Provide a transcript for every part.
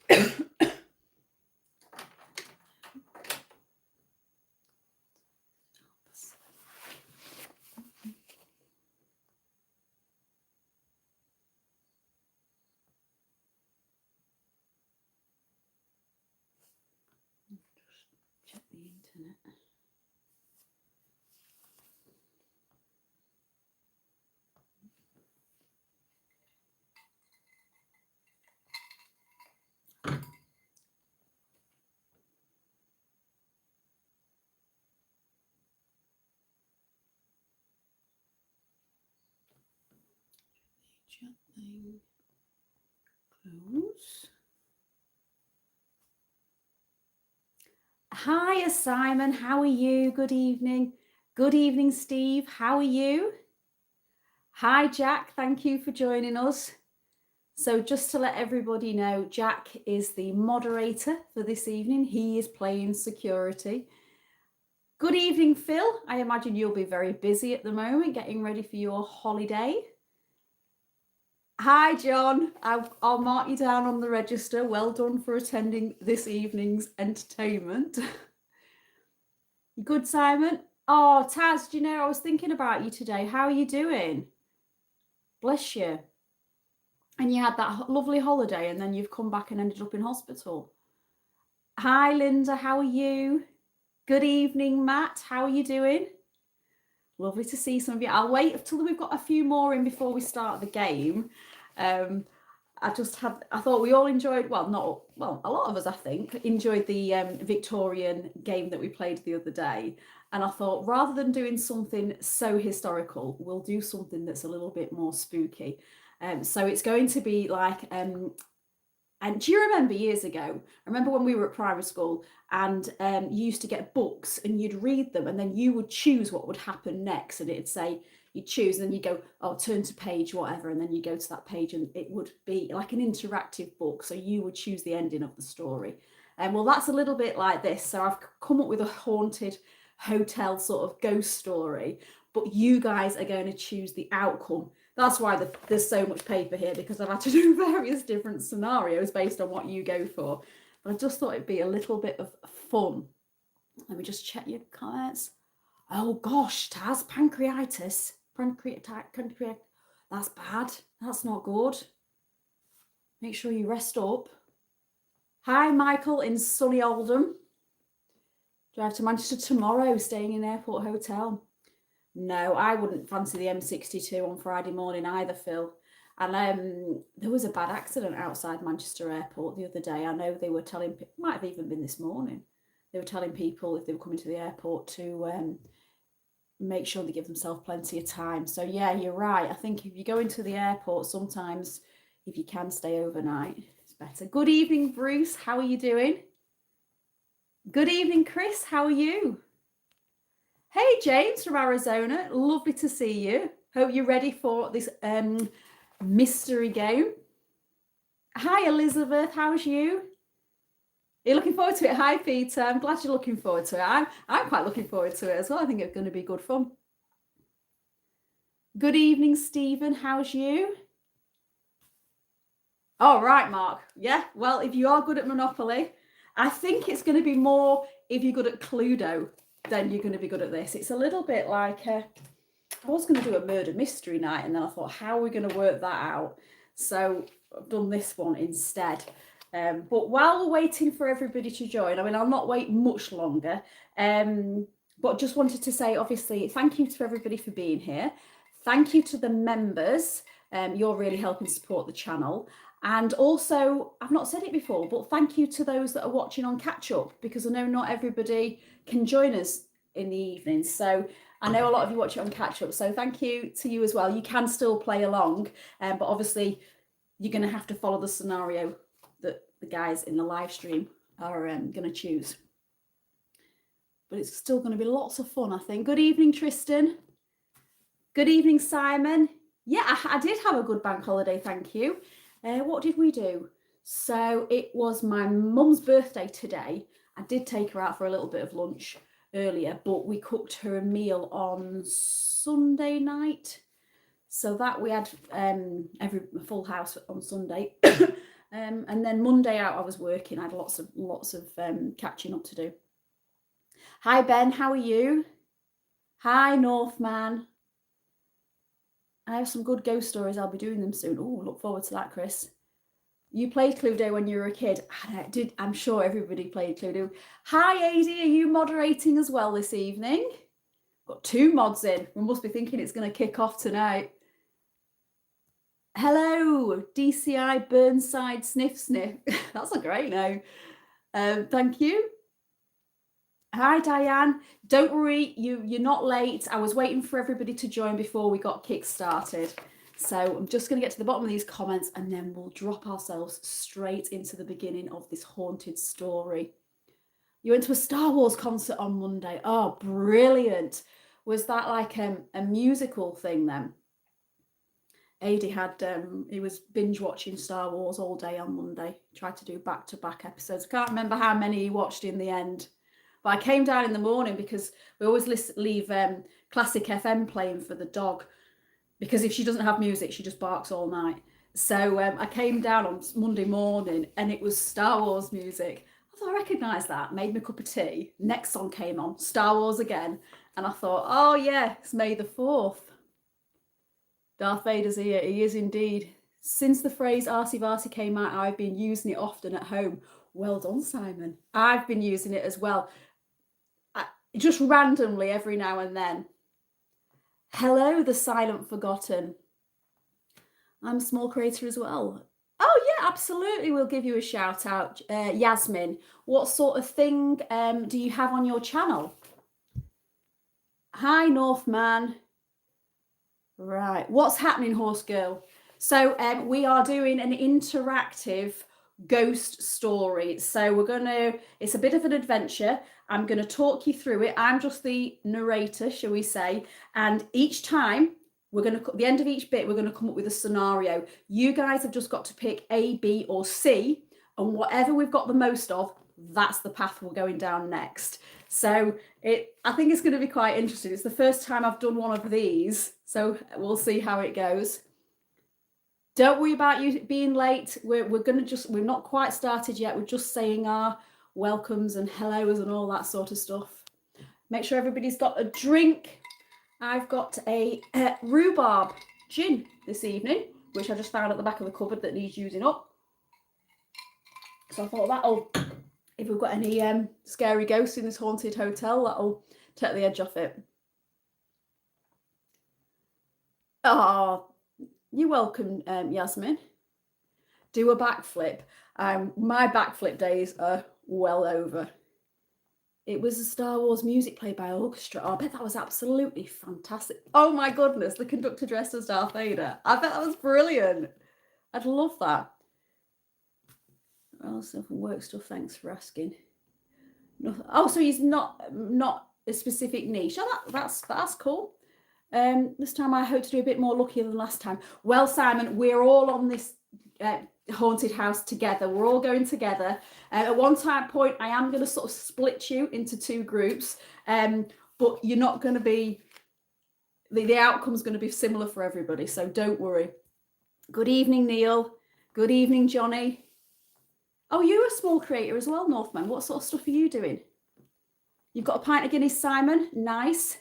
Check the internet. Gently close. Hiya, Simon. How are you? Good evening. Good evening, Steve. How are you? Hi, Jack. Thank you for joining us. So just to let everybody know, Jack is the moderator for this evening. He is playing security. Good evening, Phil. I imagine you'll be very busy at the moment getting ready for your holiday. Hi, John. I'll mark you down on the register. Well done for attending this evening's entertainment. You good, Simon? Oh, Taz, do you know, I was thinking about you today. How are you doing? Bless you. And you had that lovely holiday and then you've come back and ended up in hospital. Hi, Linda. How are you? Good evening, Matt. How are you doing? Lovely to see some of you. I'll wait until we've got a few more in before we start the game. I thought we all enjoyed, a lot of us, I think, enjoyed the Victorian game that we played the other day. And I thought, rather than doing something so historical, we'll do something that's a little bit more spooky. So it's going to be like, and do you remember years ago, I remember when we were at primary school and you used to get books and you'd read them and then you would choose what would happen next. And it'd say, you choose, and then you go, oh, turn to page whatever, and then you go to that page and it would be like an interactive book, so you would choose the ending of the story. And well, that's a little bit like this. So I've come up with a haunted hotel sort of ghost story, but you guys are going to choose the outcome. That's why there's so much paper here, because I've had to do various different scenarios based on what you go for. But I just thought it'd be a little bit of fun. Let me just check your comments. Oh gosh, Taz, pancreatitis. Pancreatitis. That's bad. That's not good. Make sure you rest up. Hi, Michael in sunny Oldham. Drive to Manchester tomorrow, staying in Airport Hotel. No, I wouldn't fancy the M62 on Friday morning either, Phil. And there was a bad accident outside Manchester Airport the other day. I know they were telling, might have even been this morning, they were telling people if they were coming to the airport to make sure they give themselves plenty of time. So yeah, you're right. I think if you go into the airport, sometimes if you can stay overnight, it's better. Good evening, Bruce. How are you doing? Good evening, Chris. How are you? Hey, James from Arizona. Lovely to see you. Hope you're ready for this mystery game. Hi, Elizabeth. How's you? You're looking forward to it? Hi, Peter. I'm glad you're looking forward to it. I'm quite looking forward to it as well. I think it's going to be good fun. Good evening, Stephen. How's you? All right, Mark. Yeah, well, if you are good at Monopoly, I think it's going to be more if you're good at Cluedo, then you're going to be good at this. It's a little bit like, I was going to do a murder mystery night, and then I thought, how are we going to work that out? So I've done this one instead. But while we're waiting for everybody to join, I mean, I'll not wait much longer, but just wanted to say, obviously, thank you to everybody for being here. Thank you to the members. You're really helping support the channel. And also, I've not said it before, but thank you to those that are watching on catch up, because I know not everybody can join us in the evenings. So I know a lot of you watch it on catch up. So thank you to you as well. You can still play along, but obviously you're going to have to follow the scenario that the guys in the live stream are going to choose. But it's still going to be lots of fun, I think. Good evening, Tristan. Good evening, Simon. Yeah, I did have a good bank holiday, thank you. What did we do? So it was my mum's birthday today. I did take her out for a little bit of lunch earlier, but we cooked her a meal on Sunday night. So that we had every full house on Sunday. And then Monday out I was working. I had lots of catching up to do. Hi Ben, how are you? Hi Northman. I have some good ghost stories. I'll be doing them soon. Oh, look forward to that, Chris. You played Cluedo when you were a kid. I'm sure everybody played Cluedo. Hi, AD. Are you moderating as well this evening? Got 2 mods in. We must be thinking it's going to kick off tonight. Hello, DCI Burnside Sniff Sniff. That's a great name. Thank you. Hi, Diane. Don't worry, you're not late. I was waiting for everybody to join before we got kick-started. So I'm just going to get to the bottom of these comments and then we'll drop ourselves straight into the beginning of this haunted story. You went to a Star Wars concert on Monday. Oh, brilliant. Was that like a musical thing then? Adi had, he was binge watching Star Wars all day on Monday. Tried to do back-to-back episodes. Can't remember how many he watched in the end. But I came down in the morning because we always leave Classic FM playing for the dog. Because if she doesn't have music, she just barks all night. So I came down on Monday morning and it was Star Wars music. I thought I recognised that, made me a cup of tea. Next song came on, Star Wars again. And I thought, oh yeah, it's May the 4th. Darth Vader's here, he is indeed. Since the phrase Arty Varty came out, I've been using it often at home. Well done, Simon. I've been using it as well. Just randomly every now and then. Hello, the silent forgotten. I'm a small creator as well. Oh yeah, absolutely. We'll give you a shout out. Yasmin, what sort of thing do you have on your channel? Hi, Northman. Right, what's happening, Horse Girl? So we are doing an interactive ghost story. So it's a bit of an adventure. I'm going to talk you through it. I'm just the narrator, shall we say. And each time, at the end of each bit, we're going to come up with a scenario. You guys have just got to pick A, B, or C. And whatever we've got the most of, that's the path we're going down next. So I think it's going to be quite interesting. It's the first time I've done one of these. So we'll see how it goes. Don't worry about you being late. We're not quite started yet. We're just saying our welcomes and hellos and all that sort of stuff. Make sure everybody's got a drink. I've got a rhubarb gin this evening, which I just found at the back of the cupboard that needs using up. So I thought if we've got any scary ghosts in this haunted hotel, that'll take the edge off it. Oh, you're welcome, Yasmin. Do a backflip. My backflip days are well over. It was a Star Wars music played by orchestra. Oh, I bet that was absolutely fantastic. Oh my goodness, the conductor dressed as Darth Vader. I bet that was brilliant. I'd love that. Well, stuff and work stuff, thanks for asking. Oh, so he's not a specific niche. Oh, that's cool. This time I hope to do a bit more luckier than last time. Well, Simon, we're all on this haunted house together. We're all going together. At one point, I am going to sort of split you into 2 groups, but you're not going to be. The outcome's going to be similar for everybody, so don't worry. Good evening, Neil. Good evening, Johnny. Oh, you're a small creator as well, Northman. What sort of stuff are you doing? You've got a pint of Guinness, Simon. Nice.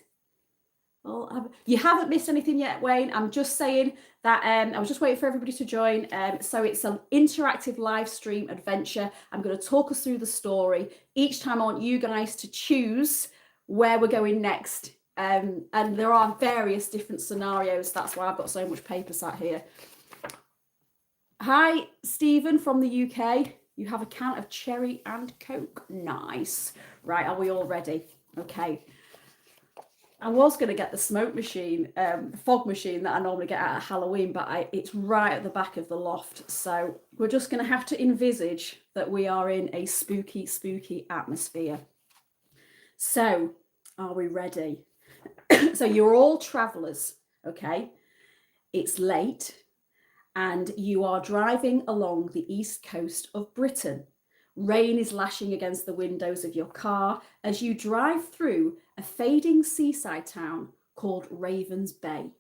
Well, you haven't missed anything yet, Wayne. I'm just saying that I was just waiting for everybody to join. So it's an interactive live stream adventure. I'm going to talk us through the story. Each time I want you guys to choose where we're going next. And there are various different scenarios. That's why I've got so much paper sat here. Hi, Stephen from the UK. You have a can of cherry and Coke. Nice. Right, are we all ready? Okay. I was going to get the smoke machine, the fog machine that I normally get out at Halloween, but it's right at the back of the loft. So we're just going to have to envisage that we are in a spooky, spooky atmosphere. So are we ready? So you're all travellers, okay? It's late and you are driving along the east coast of Britain. Rain is lashing against the windows of your car as you drive through a fading seaside town called Ravens Bay.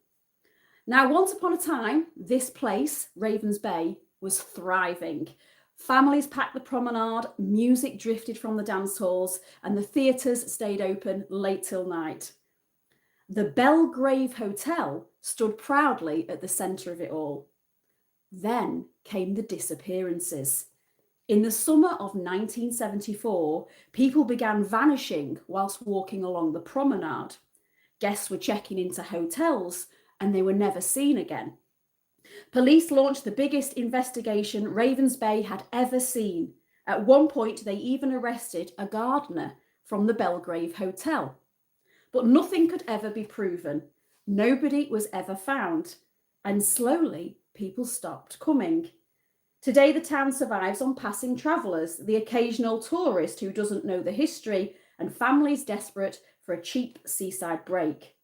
Now, once upon a time, this place, Ravens Bay, was thriving. Families packed the promenade, music drifted from the dance halls, and the theatres stayed open late till night. The Bellgrave Hotel stood proudly at the centre of it all. Then came the disappearances. In the summer of 1974, people began vanishing whilst walking along the promenade. Guests were checking into hotels and they were never seen again. Police launched the biggest investigation Ravens Bay had ever seen. At one point, they even arrested a gardener from the Bellgrave Hotel. But nothing could ever be proven. Nobody was ever found. And slowly, people stopped coming. Today, the town survives on passing travellers, the occasional tourist who doesn't know the history, and families desperate for a cheap seaside break.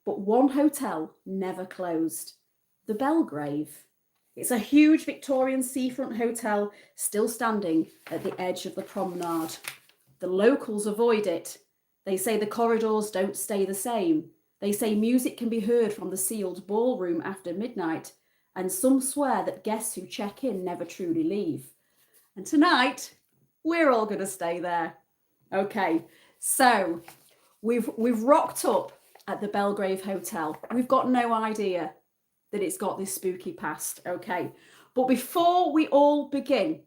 But one hotel never closed, the Bellgrave. It's a huge Victorian seafront hotel still standing at the edge of the promenade. The locals avoid it. They say the corridors don't stay the same. They say music can be heard from the sealed ballroom after midnight, and some swear that guests who check in never truly leave. And tonight, we're all going to stay there. Okay, so we've rocked up at the Bellgrave Hotel. We've got no idea that it's got this spooky past, okay? But before we all begin,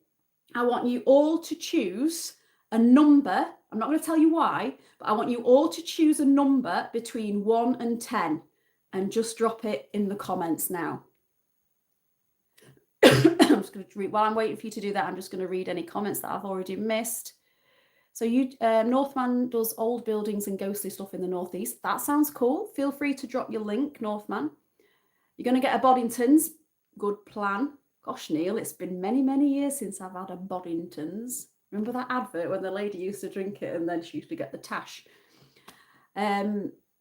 I want you all to choose a number. I'm not going to tell you why, but I want you all to choose a number between 1 and 10 and just drop it in the comments now. I'm just going to read, while I'm waiting for you to do that, I'm just going to read any comments that I've already missed. So Northman does old buildings and ghostly stuff in the northeast. That sounds cool. Feel free to drop your link, Northman. You're going to get a Boddington's. Good plan. Gosh, Neil, it's been many, many years since I've had a Boddington's. Remember that advert when the lady used to drink it and then she used to get the tash?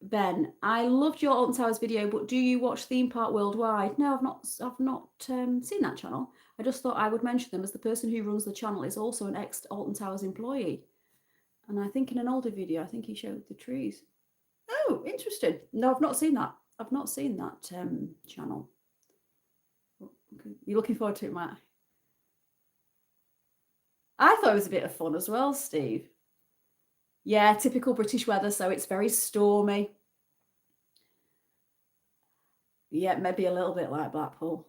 Ben, I loved your Alton Towers video, but do you watch Theme Park Worldwide? No, I've not seen that channel. I just thought I would mention them as the person who runs the channel is also an ex-Alton Towers employee. And I think in an older video, I think he showed the trees. Oh, interesting. No, I've not seen that. I've not seen that channel. You're looking forward to it, Matt? I thought it was a bit of fun as well, Steve. Yeah, typical British weather, so it's very stormy. Yeah, maybe a little bit like Blackpool.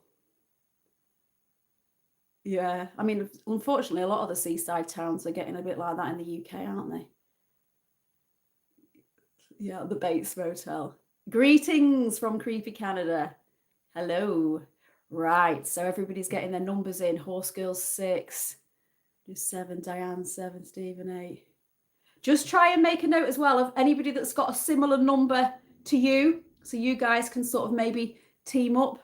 Yeah, I mean, unfortunately, a lot of the seaside towns are getting a bit like that in the UK, aren't they? Yeah, the Bates Motel. Greetings from Creepy Canada. Hello. Right, so everybody's getting their numbers in. Horse Girls 6, 7, Diane 7, Stephen 8. Just try and make a note as well of anybody that's got a similar number to you, so you guys can sort of maybe team up.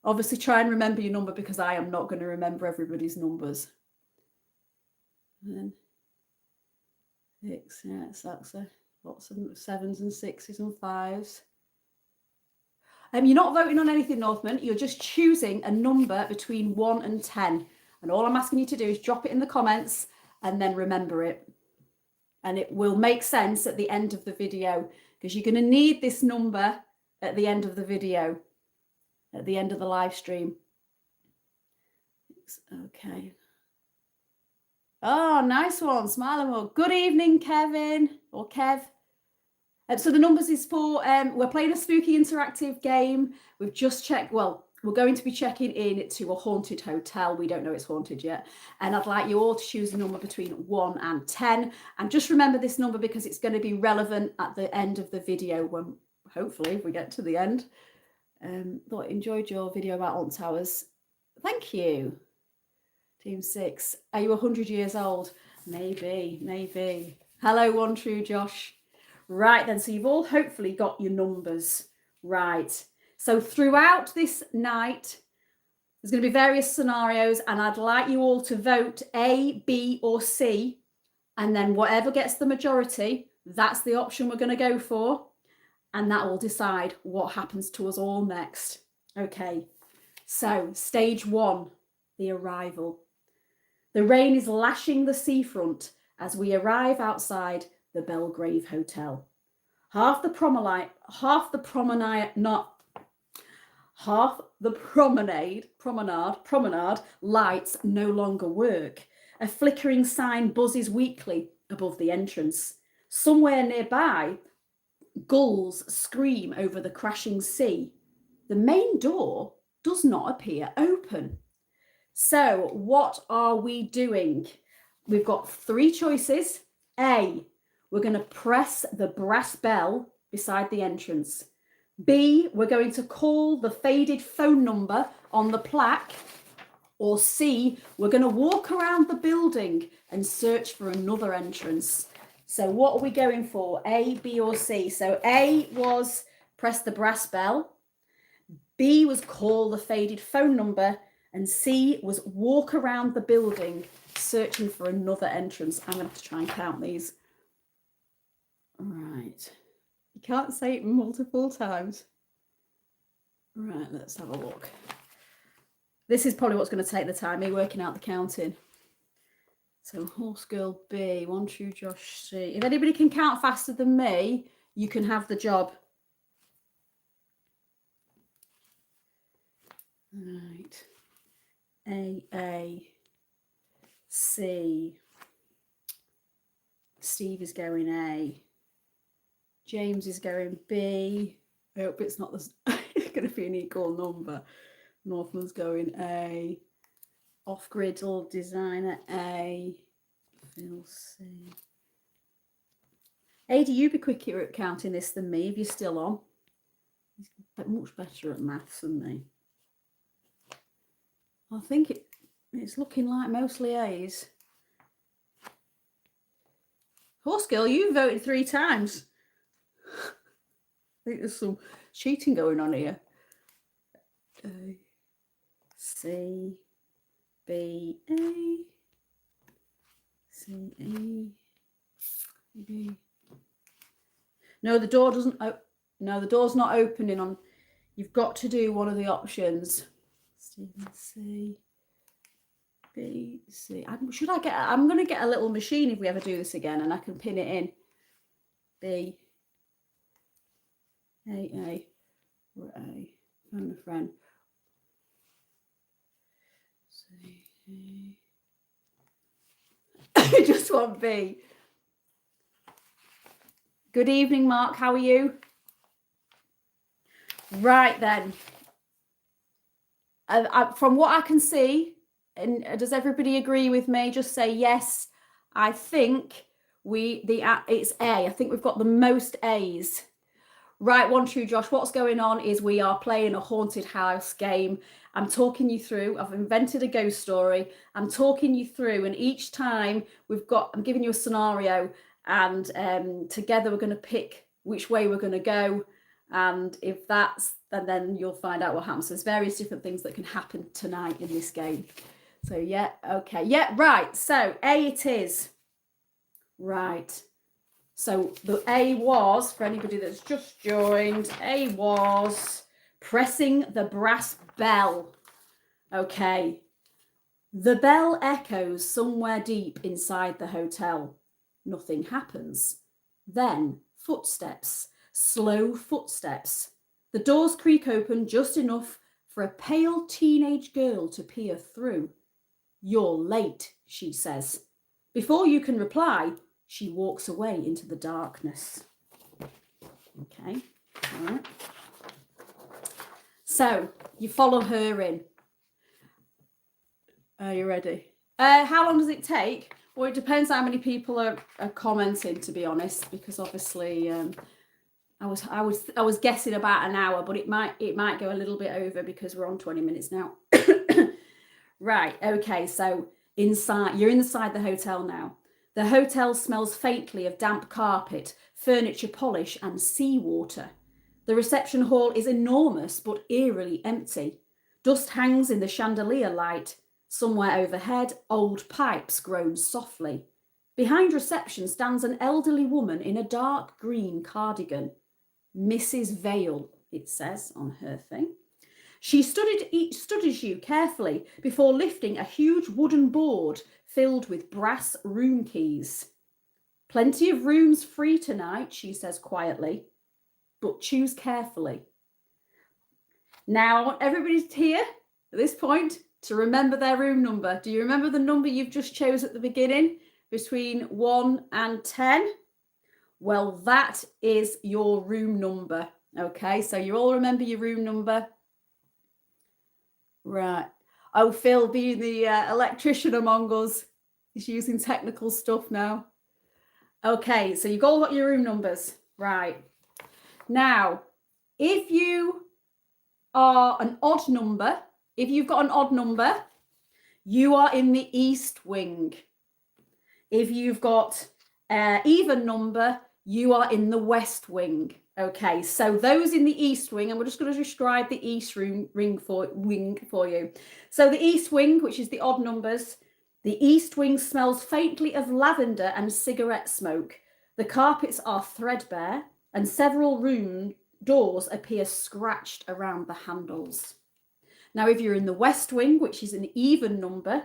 Obviously, try and remember your number because I am not going to remember everybody's numbers. And then 6, yeah, so that's lots of 7s and 6s and 5s. You're not voting on anything, Northman. You're just choosing a number between 1 and 10. And all I'm asking you to do is drop it in the comments and then remember it. And it will make sense at the end of the video because you're going to need this number at the end of the video, at the end of the live stream. Okay. Oh, nice one. Smiling more. Good evening, Kevin or Kev. So the numbers is for, we're playing a spooky interactive game. We've just checked, well, we're going to be checking in to a haunted hotel. We don't know it's haunted yet. And I'd like you all to choose a number between 1 and 10. And just remember this number because it's going to be relevant at the end of the video when, hopefully, if we get to the end. Thought enjoyed your video about Alton Towers. Thank you. Team 6. Are you 100 years old? Maybe, maybe. Hello, One True Josh. Right then, so you've all hopefully got your numbers right. So throughout this night, there's going to be various scenarios and I'd like you all to vote A, B or C. And then whatever gets the majority, that's the option we're going to go for. And that will decide what happens to us all next. Okay, so stage 1, the arrival. The rain is lashing the seafront as we arrive outside the Bellgrave Hotel. Half the promenade lights no longer work. A flickering sign buzzes weakly above the entrance. Somewhere nearby, gulls scream over the crashing sea. The main door does not appear open. So, what are we doing? We've got three choices. A, we're going to press the brass bell beside the entrance. B, we're going to call the faded phone number on the plaque. Or C, we're going to walk around the building and search for another entrance. So what are we going for? A, B, or C? So A was press the brass bell. B was call the faded phone number. And C was walk around the building searching for another entrance. I'm going to have to try and count these. Right. You can't say it multiple times. Right, let's have a look. This is probably what's going to take the time, me working out the counting. So horse girl B, 1, 2, Josh C. If anybody can count faster than me, you can have the job. Right. A, C. Steve is going A. James is going B. I hope it's not it's going to be an equal number. Northman's going A. Off-grid or designer A. Phil C. A, do you be quicker at counting this than me if you're still on? He's much better at maths than me. I think it's looking like mostly A's. Horse girl, you voted 3 times. I think there's some cheating going on here. A, C, B, A, C, A, B. No, the door doesn't. No, the door's not opening on. You've got to do one of the options. Stephen C, B, C. I'm going to get a little machine if we ever do this again, and I can pin it in. B, A, or A. Phone a friend. C, A. I just want B. Good evening, Mark. How are you? Right then. From what I can see, and does everybody agree with me? Just say yes. I think it's A. I think we've got the most A's. Right, 1, 2, Josh. What's going on is we are playing a haunted house game. I'm talking you through. I've invented a ghost story. I'm talking you through, and each time I'm giving you a scenario, and together we're going to pick which way we're going to go. And if that's, and then you'll find out what happens. There's various different things that can happen tonight in this game. So yeah, okay, yeah, right. So A it is. Right. So the A was, for anybody that's just joined, A was pressing the brass bell. Okay. The bell echoes somewhere deep inside the hotel. Nothing happens. Then footsteps, slow footsteps. The doors creak open just enough for a pale teenage girl to peer through. You're late, she says. Before you can reply, she walks away into the darkness. Okay, all right. So you follow her in. Are you ready? How long does it take? Well, it depends how many people are commenting, to be honest, because obviously I was guessing about an hour, but it might go a little bit over because we're on 20 minutes now. Right, okay, so you're inside the hotel now. The hotel smells faintly of damp carpet, furniture polish, and seawater. The reception hall is enormous but eerily empty. Dust hangs in the chandelier light. Somewhere overhead, old pipes groan softly. Behind reception stands an elderly woman in a dark green cardigan. Mrs. Vale, it says on her thing. She studies you carefully before lifting a huge wooden board filled with brass room keys. Plenty of rooms free tonight, she says quietly, but choose carefully. Now, I want everybody here at this point to remember their room number. Do you remember the number you've just chose at the beginning between 1 and 10? Well, that is your room number. Okay, so you all remember your room number? Right. Oh, Phil, being the electrician among us, is using technical stuff now. Okay, so you've all got your room numbers. Right. Now, if you are an odd number, if you've got an odd number, you are in the east wing. If you've got an even number, you are in the west wing. Okay, so those in the east wing, and we're just going to describe the east wing for you. So the east wing, which is the odd numbers, the east wing smells faintly of lavender and cigarette smoke. The carpets are threadbare, and several room doors appear scratched around the handles. Now, if you're in the west wing, which is an even number,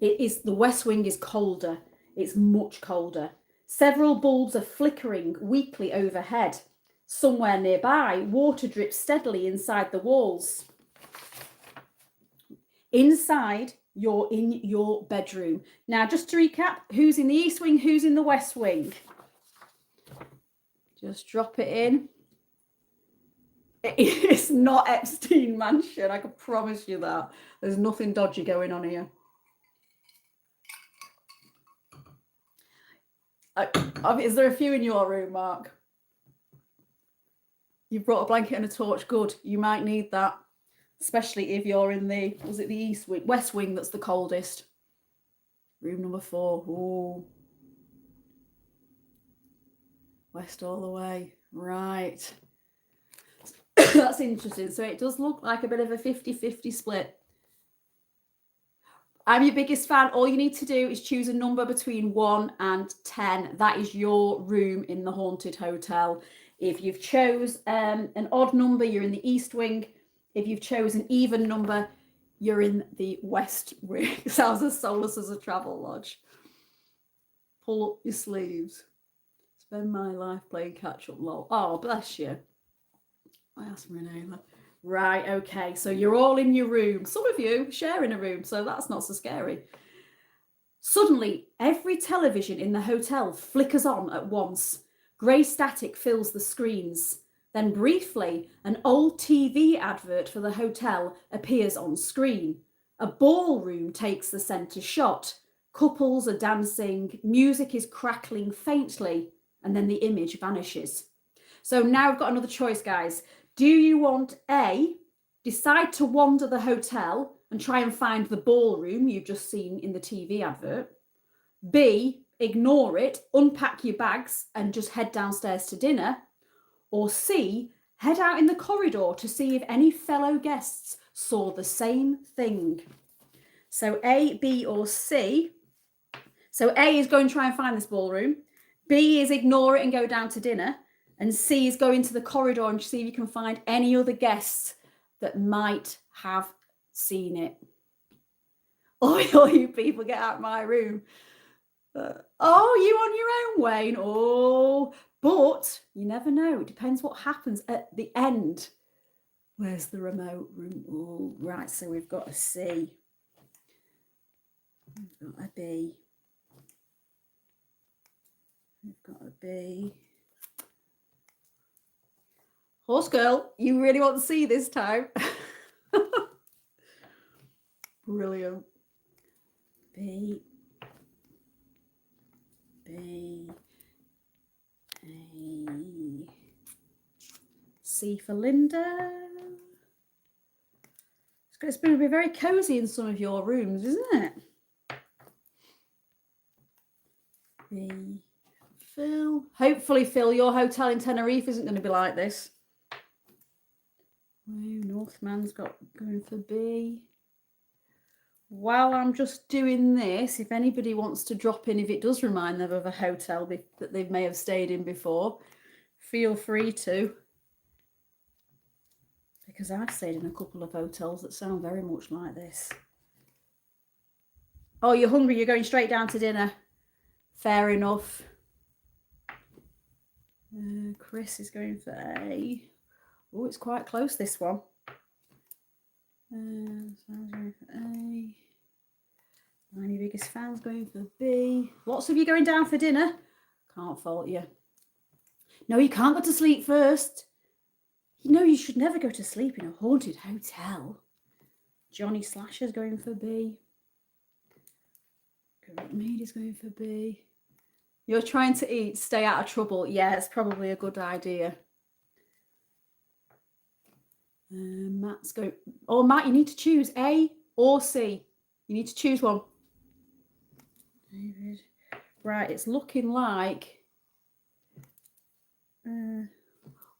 the west wing is colder. It's much colder. Several bulbs are flickering weakly overhead. Somewhere nearby, water drips steadily inside the walls. Inside, you're in your bedroom. Now, just to recap, who's in the east wing, who's in the west wing? Just drop it in. It's not Epstein Mansion, I can promise you that. There's nothing dodgy going on here. Is there a few in your room, Mark? You've brought a blanket and a torch. Good. You might need that, especially if you're in the, was it the east wing? West wing that's the coldest. Room number 4. Ooh. West all the way. Right. That's interesting. So it does look like a bit of a 50-50 split. I'm your biggest fan. All you need to do is choose a number between 1 and 10. That is your room in the haunted hotel. If you've chose an odd number, you're in the east wing. If you've chosen an even number, you're in the west wing. Sounds as soulless as a travel lodge. Pull up your sleeves. Spend my life playing catch-up, lol. Oh, bless you. I asked my neighbour. Right, okay, so you're all in your room. Some of you sharing a room, so that's not so scary. Suddenly, every television in the hotel flickers on at once. Grey static fills the screens. Then briefly, an old TV advert for the hotel appears on screen. A ballroom takes the centre shot. Couples are dancing, music is crackling faintly, and then the image vanishes. So now I've got another choice, guys. Do you want A, decide to wander the hotel and try and find the ballroom you've just seen in the TV advert? B, ignore it, unpack your bags and just head downstairs to dinner? Or C, head out in the corridor to see if any fellow guests saw the same thing? So A, B or C. So A is go and try and find this ballroom. B is ignore it and go down to dinner. And C is go into the corridor and see if you can find any other guests that might have seen it. All you people, get out of my room. Oh, you on your own, Wayne? Oh, but you never know. It depends what happens at the end. Where's the remote room? Oh, right, so we've got a C. We've got a B. We've got a B. Horse girl, you really want to see this time? Brilliant. B. B. A. C for Linda. It's going to be very cozy in some of your rooms, isn't it? B. Phil. Hopefully, Phil, your hotel in Tenerife isn't going to be like this. Northman's going for B. While I'm just doing this, if anybody wants to drop in, if it does remind them of a hotel that they may have stayed in before, feel free to. Because I've stayed in a couple of hotels that sound very much like this. Oh, you're hungry, you're going straight down to dinner. Fair enough. Chris is going for A. Oh, it's quite close, this one. Sam's going for A. My biggest fan's going for B. Lots of you going down for dinner. Can't fault you. No, you can't go to sleep first. You know you should never go to sleep in a haunted hotel. Johnny Slasher's going for B. Maid is going for B. You're trying to eat, stay out of trouble. Yeah, it's probably a good idea. Matt's going. Oh, Matt, you need to choose A or C. You need to choose one. David. Right, it's looking like.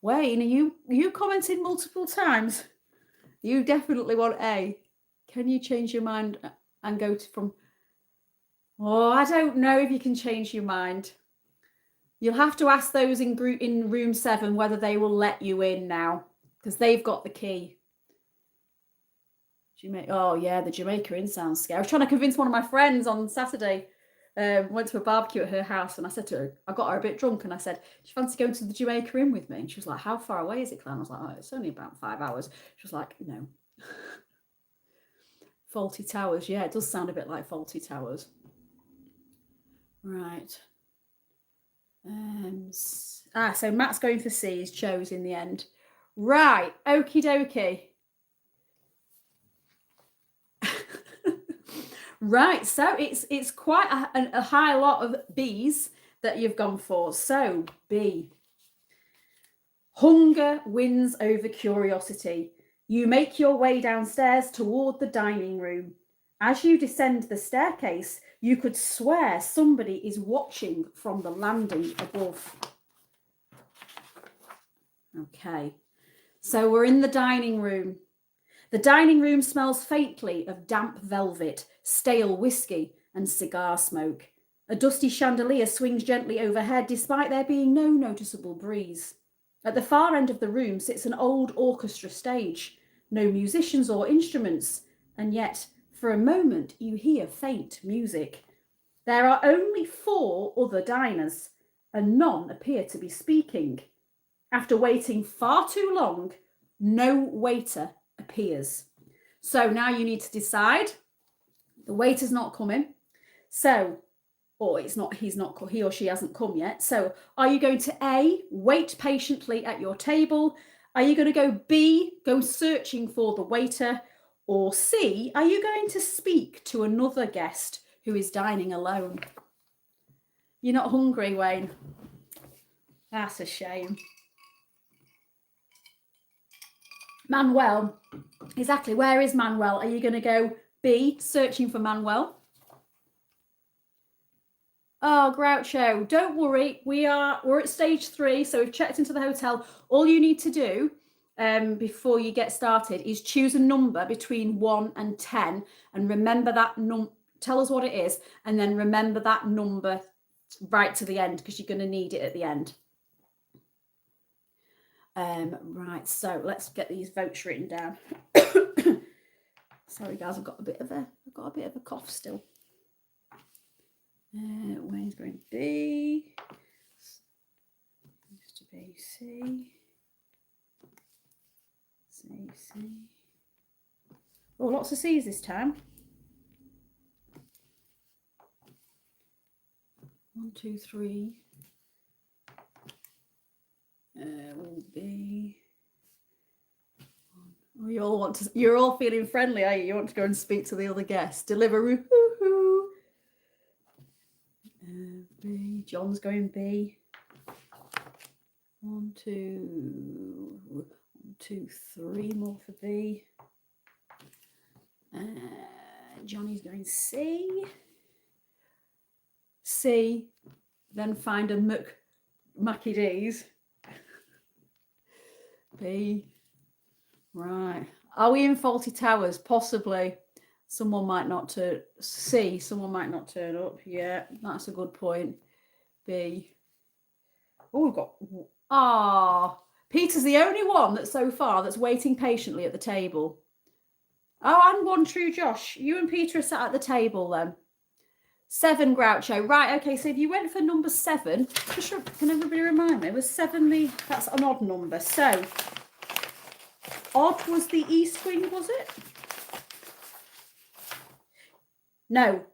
Wayne, are you commenting multiple times? You definitely want A. Can you change your mind and go from? Oh, I don't know if you can change your mind. You'll have to ask those in room 7 whether they will let you in now, because they've got the key. Oh yeah, the Jamaica Inn sounds scary. I was trying to convince one of my friends on Saturday. Went to a barbecue at her house, and I said to her, I got her a bit drunk, and I said, do you fancy going to the Jamaica Inn with me? And she was like, how far away is it, Clan? I was like, oh, it's only about 5 hours. She was like, no. Faulty Towers. Yeah, it does sound a bit like Faulty Towers. Right. So Matt's going for C. He's chose in the end. Right. Okie dokie. Right. So it's quite a high lot of B's that you've gone for. So B. Hunger wins over curiosity. You make your way downstairs toward the dining room. As you descend the staircase, you could swear somebody is watching from the landing above. Okay, so we're in the dining room. The dining room smells faintly of damp velvet, stale whiskey, and cigar smoke. A dusty chandelier swings gently overhead despite there being no noticeable breeze. At the far end of the room sits an old orchestra stage. No musicians or instruments, and yet for a moment you hear faint music. There are only 4 other diners, and none appear to be speaking. After waiting far too long, no waiter appears. So now you need to decide. The waiter's not coming. So, or he or she hasn't come yet. So are you going to A, wait patiently at your table? Are you going to go B, go searching for the waiter? Or C, are you going to speak to another guest who is dining alone? You're not hungry, Wayne? That's a shame. Manuel, exactly. Where is Manuel? Are you going to go B, searching for Manuel? Oh, Groucho, don't worry. We're at stage 3, so we've checked into the hotel. All you need to do before you get started is choose a number between 1 and 10, and remember that tell us what it is, and then remember that number right to the end, because you're going to need it at the end. Right, so let's get these votes written down. Sorry guys, I've got a bit of a cough still. Wayne's going B. Used to be C. C. Oh, lots of C's this time. 1, 2, 3. Will be. Oh, you're all feeling friendly, are you? You want to go and speak to the other guests. Deliver. B. John's going B. 1, 2, 3 more for B. Johnny's going C. C. Then find a Mackie D's. B. Right. Are we in Faulty Towers? Possibly. Someone might not turn. C. Someone might not turn up. Yeah, that's a good point. B. Oh, we've got. Peter's the only one that's so far that's waiting patiently at the table. Oh, and one true Josh. You and Peter are sat at the table then. 7, Groucho. Right, okay, so if you went for number 7, can everybody remind me? Was 7 that's an odd number. So, odd was the east wing, was it? No.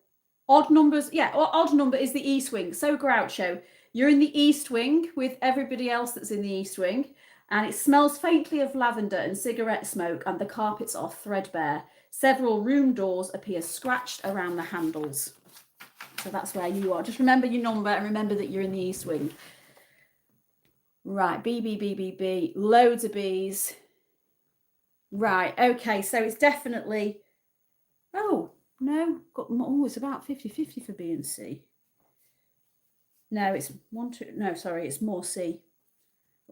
Odd numbers, yeah, odd number is the east wing. So, Groucho, you're in the east wing with everybody else that's in the east wing, and it smells faintly of lavender and cigarette smoke, and the carpets are threadbare. Several room doors appear scratched around the handles. So that's where you are. Just remember your number and remember that you're in the east wing. Right, B, B, B, B, B. Loads of Bs. Right, okay, so it's definitely... Oh, no. It's about 50-50 for B and C. No, it's 1, 2... No, sorry, it's more C.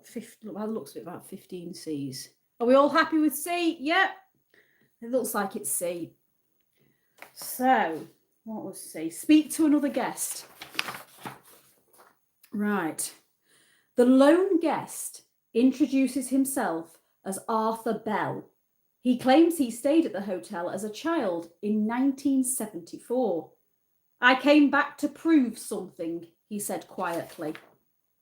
50, well, it looks about 15 Cs. Are we all happy with C? Yep. It looks like it's C. So... What was C? Speak to another guest. Right. The lone guest introduces himself as Arthur Bell. He claims he stayed at the hotel as a child in 1974. I came back to prove something, he said quietly.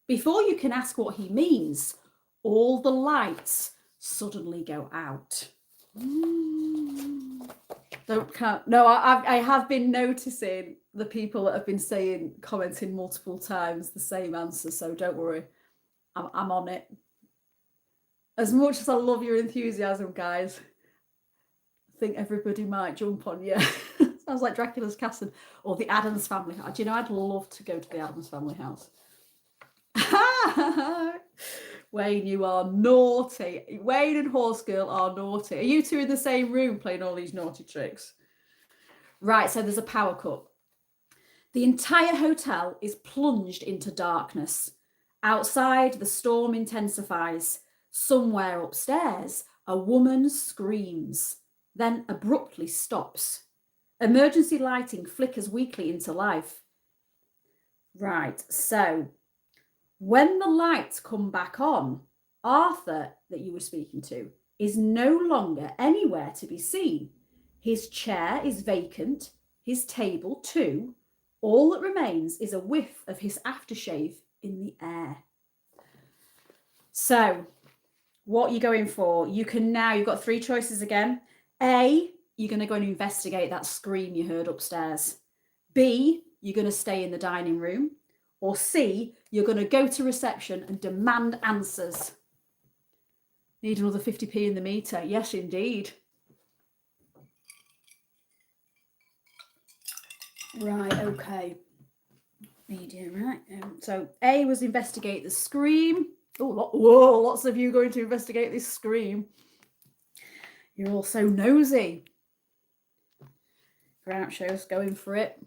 Before you can ask what he means, all the lights suddenly go out. No, I have been noticing the people that have been commenting multiple times the same answer, so don't worry, I'm on it. As much as I love your enthusiasm, guys, I think everybody might jump on you. Sounds like Dracula's Castle or the Addams Family House. Do you know, I'd love to go to the Addams Family House. Wayne, you are naughty. Wayne and Horse Girl are naughty. Are you two in the same room playing all these naughty tricks? Right, so there's a power cut. The entire hotel is plunged into darkness. Outside, the storm intensifies. Somewhere upstairs, a woman screams, then abruptly stops. Emergency lighting flickers weakly into life. Right, so... When the lights come back on, Arthur, that you were speaking to, is no longer anywhere to be seen. His chair is vacant, his table too. All that remains is a whiff of his aftershave in the air. So, what are you going for? You've got 3 choices again. A, you're going to go and investigate that scream you heard upstairs. B, you're going to stay in the dining room. Or C, you're going to go to reception and demand answers. Need another 50p in the meter. Yes, indeed. Right, okay. Medium, right. So A was investigate the scream. Whoa, lots of you going to investigate this scream. You're all so nosy. Groucho's going for it.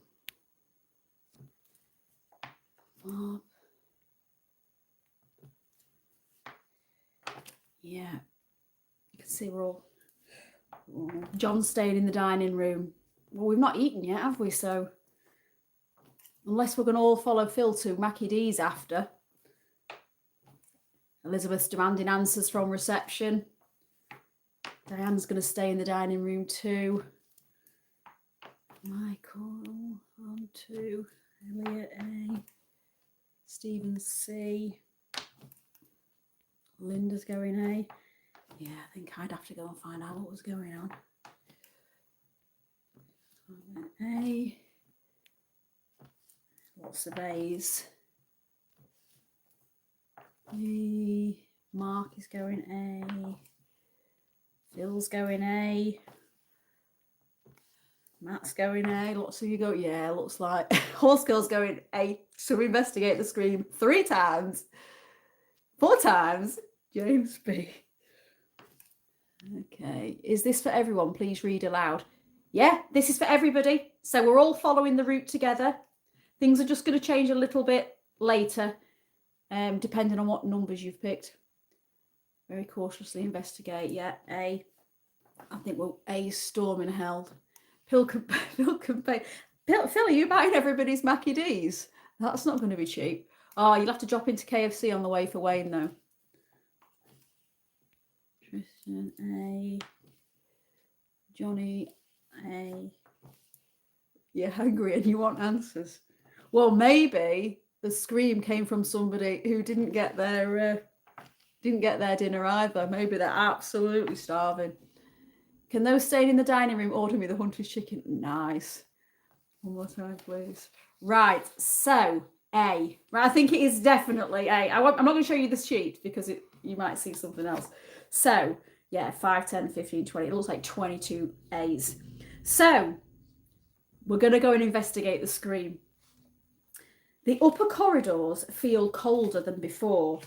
Yeah, you can see we're all... John's staying in the dining room. Well, we've not eaten yet, have we? So, unless we're going to all follow Phil to Mackie D's after. Elizabeth's demanding answers from reception. Diane's going to stay in the dining room too. Michael, 1, 2, Elliot A. Stephen C. Linda's going A. Yeah, I think I'd have to go and find out what was going on. A. Lots of A's. B. Mark is going A. Phil's going A. Matt's going A. Lots of you go, yeah, looks like Horse Girl's going A. So we investigate the scream 3 times. 4 times. James B. Okay. Is this for everyone? Please read aloud. Yeah, this is for everybody. So we're all following the route together. Things are just going to change a little bit later, depending on what numbers you've picked. Very cautiously investigate. Yeah, A. I think A is storming hell. Phil, are you buying everybody's Mackie D's? That's not going to be cheap. Oh, you'll have to drop into KFC on the way for Wayne, though. Tristan, A. Johnny, A. You're hungry and you want answers. Well, maybe the scream came from somebody who didn't get their dinner either. Maybe they're absolutely starving. Can those staying in the dining room order me the Hunter's chicken? Nice. One more time, please. Right, so A. Right, I think it is definitely A. I'm not going to show you the sheet because you might see something else. So, yeah, 5, 10, 15, 20. It looks like 22 A's. So, we're going to go and investigate the scream. The upper corridors feel colder than before.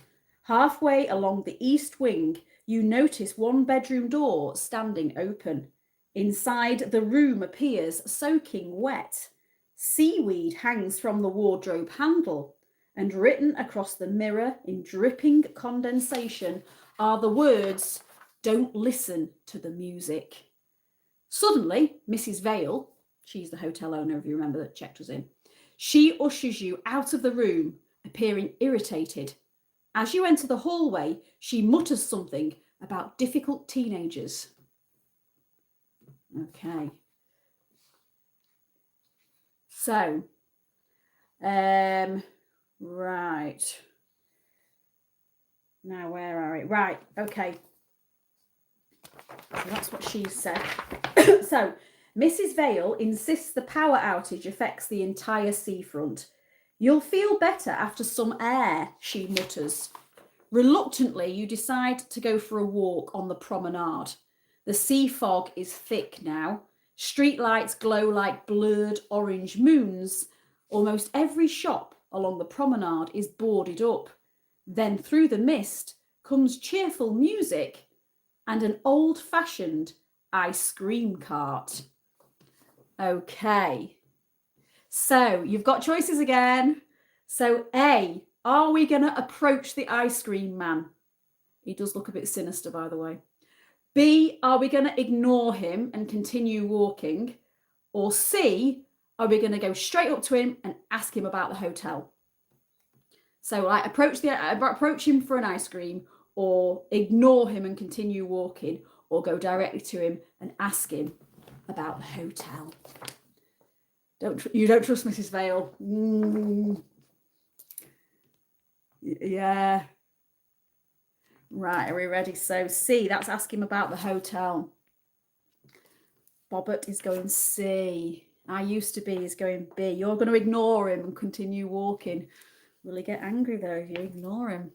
Halfway along the east wing, you notice one bedroom door standing open. Inside, the room appears soaking wet. Seaweed hangs from the wardrobe handle, and written across the mirror in dripping condensation are the words, "Don't listen to the music." Suddenly, Mrs. Vale, she's the hotel owner, if you remember, that checked us in, she ushers you out of the room, appearing irritated. As you enter the hallway, she mutters something about difficult teenagers. Okay. So, right. Now, where are we? Right, okay. So that's what she said. So, Mrs. Vale insists the power outage affects the entire seafront. You'll feel better after some air, she mutters. Reluctantly, you decide to go for a walk on the promenade. The sea fog is thick now. Streetlights glow like blurred orange moons. Almost every shop along the promenade is boarded up. Then through the mist comes cheerful music and an old-fashioned ice cream cart. Okay. So you've got choices again. So A, are we going to approach the ice cream man? He does look a bit sinister, by the way. B, are we going to ignore him and continue walking? Or C, are we going to go straight up to him and ask him about the hotel? So like approach him for an ice cream, or ignore him and continue walking, or go directly to him and ask him about the hotel. You don't trust Mrs. Vale? Yeah. Right, are we ready? So C, that's ask him about the hotel. Bobbert is going C. I used to be is going B. You're going to ignore him and continue walking. Will he get angry though if you ignore him?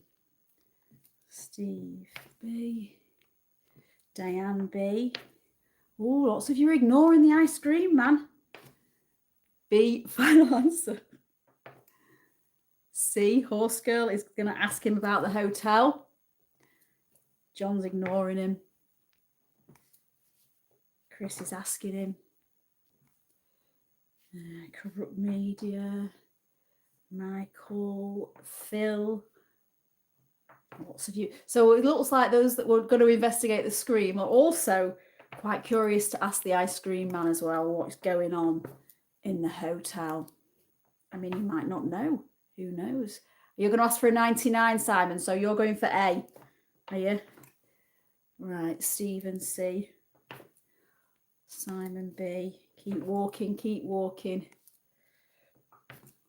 Steve B. Diane B. Oh, lots of you are ignoring the ice cream man. B, final answer. C, horse girl is going to ask him about the hotel. John's ignoring him. Chris is asking him. Corrupt media. Michael, Phil. Lots of you. So it looks like those that were going to investigate the scream are also quite curious to ask the ice cream man as well what's going on in the hotel. I mean, you might not know. Who knows? You're going to ask for a 99, Simon, so you're going for A. Are you? Right, Stephen C. Simon B. Keep walking, keep walking.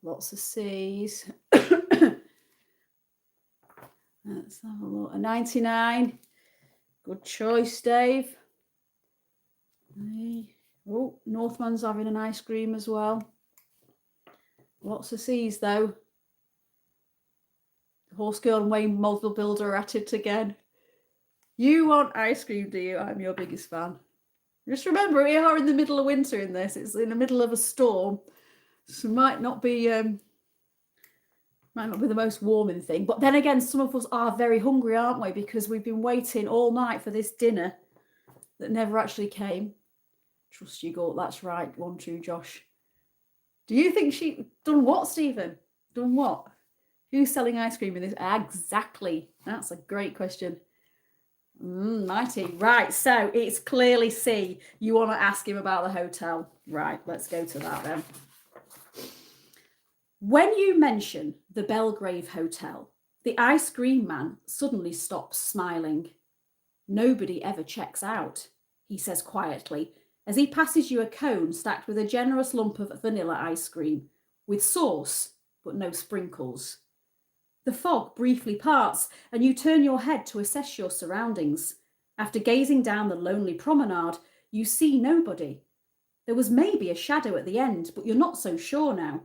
Lots of C's. Let's have a look. A 99. Good choice, Dave. Oh, Northman's having an ice cream as well. Lots of C's, though. Horse Girl and Wayne Model Builder are at it again. You want ice cream, do you? I'm your biggest fan. Just remember, we are in the middle of winter in this. It's in the middle of a storm. So it might not be the most warming thing. But then again, some of us are very hungry, aren't we? Because we've been waiting all night for this dinner that never actually came. Trust you, Gort. That's right. One true Josh. Do you think she done what, Stephen? Done what? Who's selling ice cream in this? Exactly. That's a great question. Mighty. Right, so it's clearly C. You want to ask him about the hotel. Right, let's go to that then. When you mention the Bellgrave Hotel, the ice cream man suddenly stops smiling. Nobody ever checks out, he says quietly, as he passes you a cone stacked with a generous lump of vanilla ice cream, with sauce, but no sprinkles. The fog briefly parts, and you turn your head to assess your surroundings. After gazing down the lonely promenade, you see nobody. There was maybe a shadow at the end, but you're not so sure now.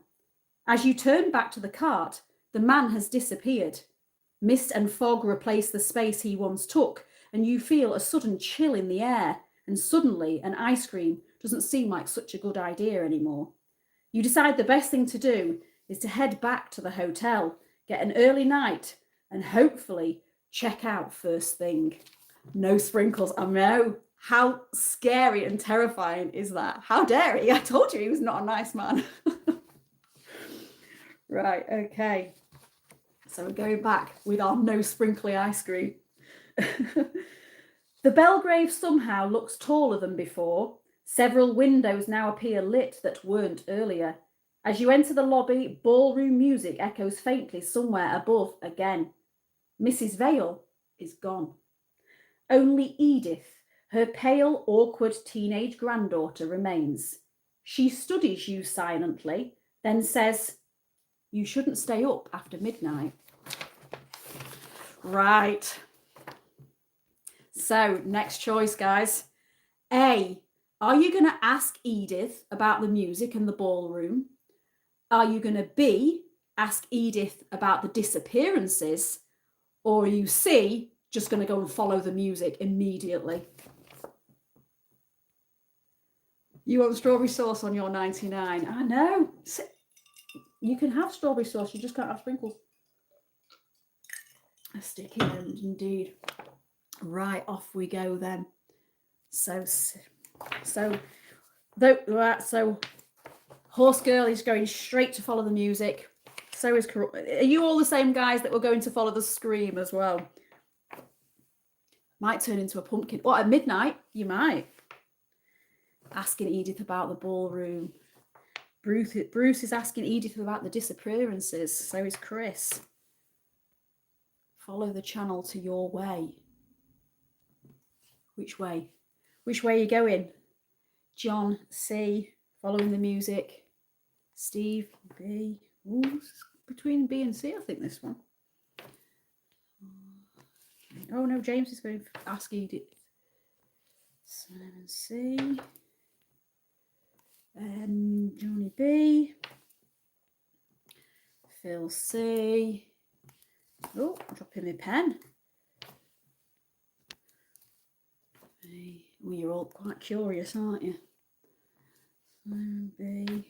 As you turn back to the cart, the man has disappeared. Mist and fog replace the space he once took, and you feel a sudden chill in the air, and suddenly an ice cream doesn't seem like such a good idea anymore. You decide the best thing to do is to head back to the hotel, get an early night, and hopefully check out first thing. No sprinkles. I know. How scary and terrifying is that? How dare he? I told you he was not a nice man. Right, okay. So we're going back with our no sprinkly ice cream. The Bellgrave somehow looks taller than before. Several windows now appear lit that weren't earlier. As you enter the lobby, ballroom music echoes faintly somewhere above again. Mrs. Vale is gone. Only Edith, her pale, awkward teenage granddaughter, remains. She studies you silently, then says, "You shouldn't stay up after midnight." Right. So, next choice, guys. A, are you going to ask Edith about the music and the ballroom? Are you going to B, ask Edith about the disappearances? Or are you C, just going to go and follow the music immediately? You want strawberry sauce on your 99? I know. You can have strawberry sauce, you just can't have sprinkles. A sticky end indeed. Right, off we go then. So Horse Girl is going straight to follow the music. So is Are you all the same guys that were going to follow the scream as well? Might turn into a pumpkin. What, at midnight? You might. Asking Edith about the ballroom. Bruce is asking Edith about the disappearances. So is Chris. Follow the channel to your way. Which way? Which way are you going? John, C. Following the music. Steve, B. Ooh, between B and C, I think this one. Oh no, James is going to ask Edith. Simon, C. Johnny, B. Phil, C. Oh, dropping my pen. Well, you're all quite curious, aren't you? B.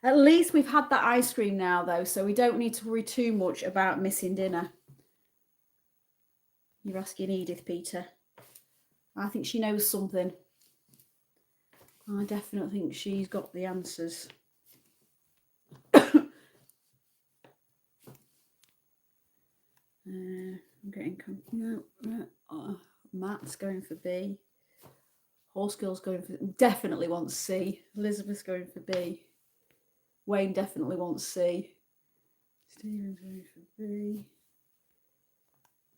At least we've had that ice cream now, though, so we don't need to worry too much about missing dinner. You're asking Edith, Peter. I think she knows something. I definitely think she's got the answers. I'm getting Matt's going for B. Horse Girl's going for definitely wants C. Elizabeth's going for B. Wayne definitely wants C. Stephen's going for B.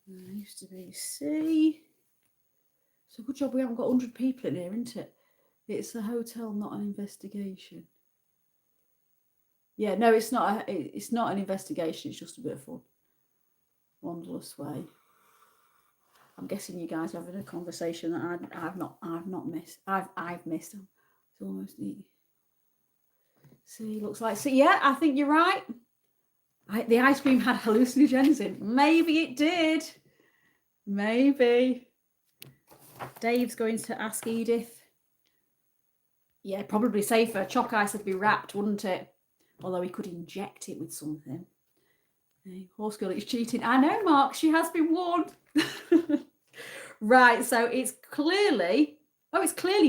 There used to be C. So good job we haven't got 100 people in here, isn't it? It's a hotel, not an investigation. Yeah, no, it's not. It's not an investigation. It's just a bit of fun. Wanderlust Way. I'm guessing you guys are having a conversation that I've not missed. I've missed them. It's almost neat. See, looks like. See, yeah, I think you're right. The ice cream had hallucinogens in. Maybe it did. Maybe. Dave's going to ask Edith. Yeah, probably safer. Chalk ice would be wrapped, wouldn't it? Although he could inject it with something. Hey, Horse Girl is cheating. I know, Mark. She has been warned. Right, so it's clearly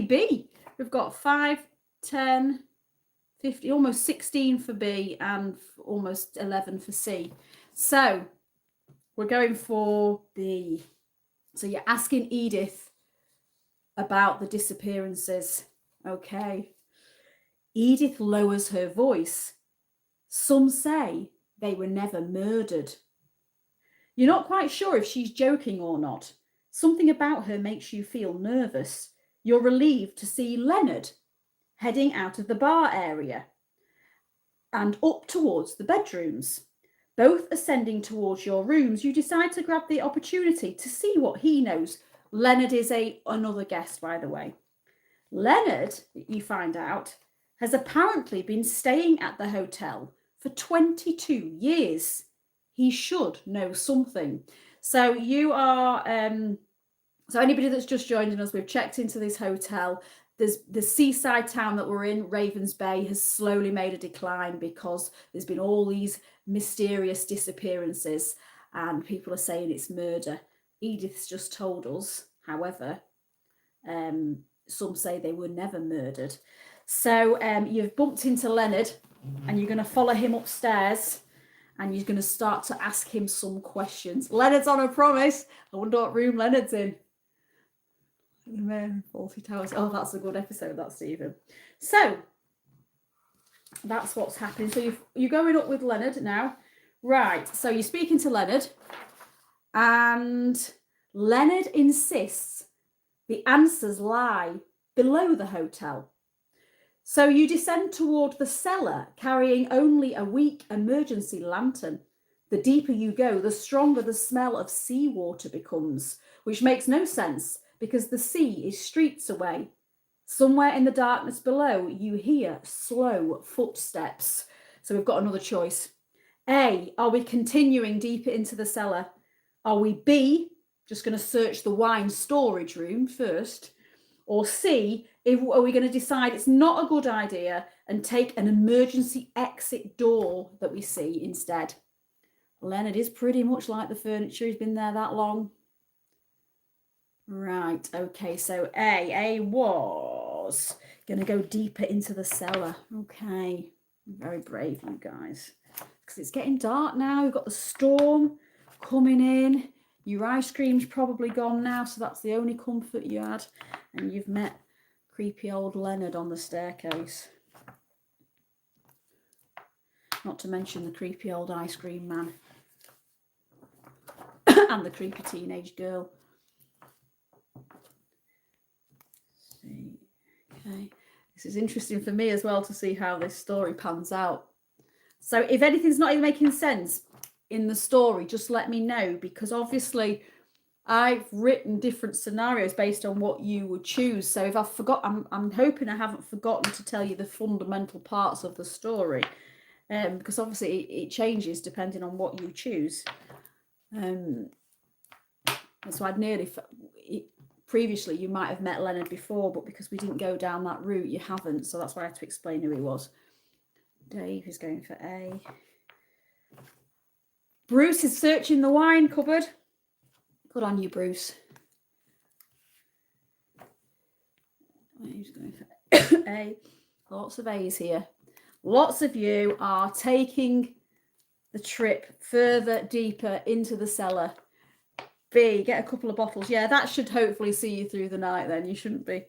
B. We've got 5, 10, 50, almost 16 for B and almost 11 for C. So we're going for B. So you're asking Edith about the disappearances. Okay. Edith lowers her voice. Some say they were never murdered. You're not quite sure if she's joking or not. Something about her makes you feel nervous. you're relieved to see Leonard heading out of the bar area and up towards the bedrooms. Both ascending towards your rooms, you decide to grab the opportunity to see what he knows. Leonard is another guest, by the way. Leonard, you find out, has apparently been staying at the hotel for 22 years. He should know something. So you are, so anybody that's just joining us, we've checked into this hotel. There's the seaside town that we're in, Ravens Bay, has slowly made a decline because there's been all these mysterious disappearances and people are saying it's murder. Edith's just told us, however, some say they were never murdered. So you've bumped into Leonard and you're going to follow him upstairs and you're going to start to ask him some questions. Leonard's on a promise. I wonder what room Leonard's in. The Man, 40 Towers. Oh, that's a good episode, that, Stephen. So that's what's happening. So you're going up with Leonard now. Right, so you're speaking to Leonard and Leonard insists the answers lie below the hotel. So you descend toward the cellar, carrying only a weak emergency lantern. The deeper you go, the stronger the smell of seawater becomes, which makes no sense because the sea is streets away. Somewhere in the darkness below, you hear slow footsteps. So we've got another choice. A, are we continuing deeper into the cellar? Are we B, just going to search the wine storage room first? Or C, are we going to decide it's not a good idea and take an emergency exit door that we see instead? Leonard is pretty much like the furniture. He's been there that long. Right, okay, so A was going to go deeper into the cellar. Okay, very brave, you guys. Because it's getting dark now. We've got the storm coming in. Your ice cream's probably gone now, so that's the only comfort you had. And you've met creepy old Leonard on the staircase. Not to mention the creepy old ice cream man. And the creepy teenage girl. Okay, this is interesting for me as well to see how this story pans out. So if anything's not even making sense in the story, just let me know, because obviously I've written different scenarios based on what you would choose. So if I've forgotten, I'm hoping I haven't forgotten to tell you the fundamental parts of the story, because obviously it changes depending on what you choose. And so I'd nearly... Previously, you might have met Leonard before, but because we didn't go down that route, you haven't. So that's why I had to explain who he was. Dave is going for A. Bruce is searching the wine cupboard. Good on you, Bruce. He's going for A. Lots of A's here. Lots of you are taking the trip further, deeper into the cellar. B, get a couple of bottles. Yeah, that should hopefully see you through the night then. You shouldn't be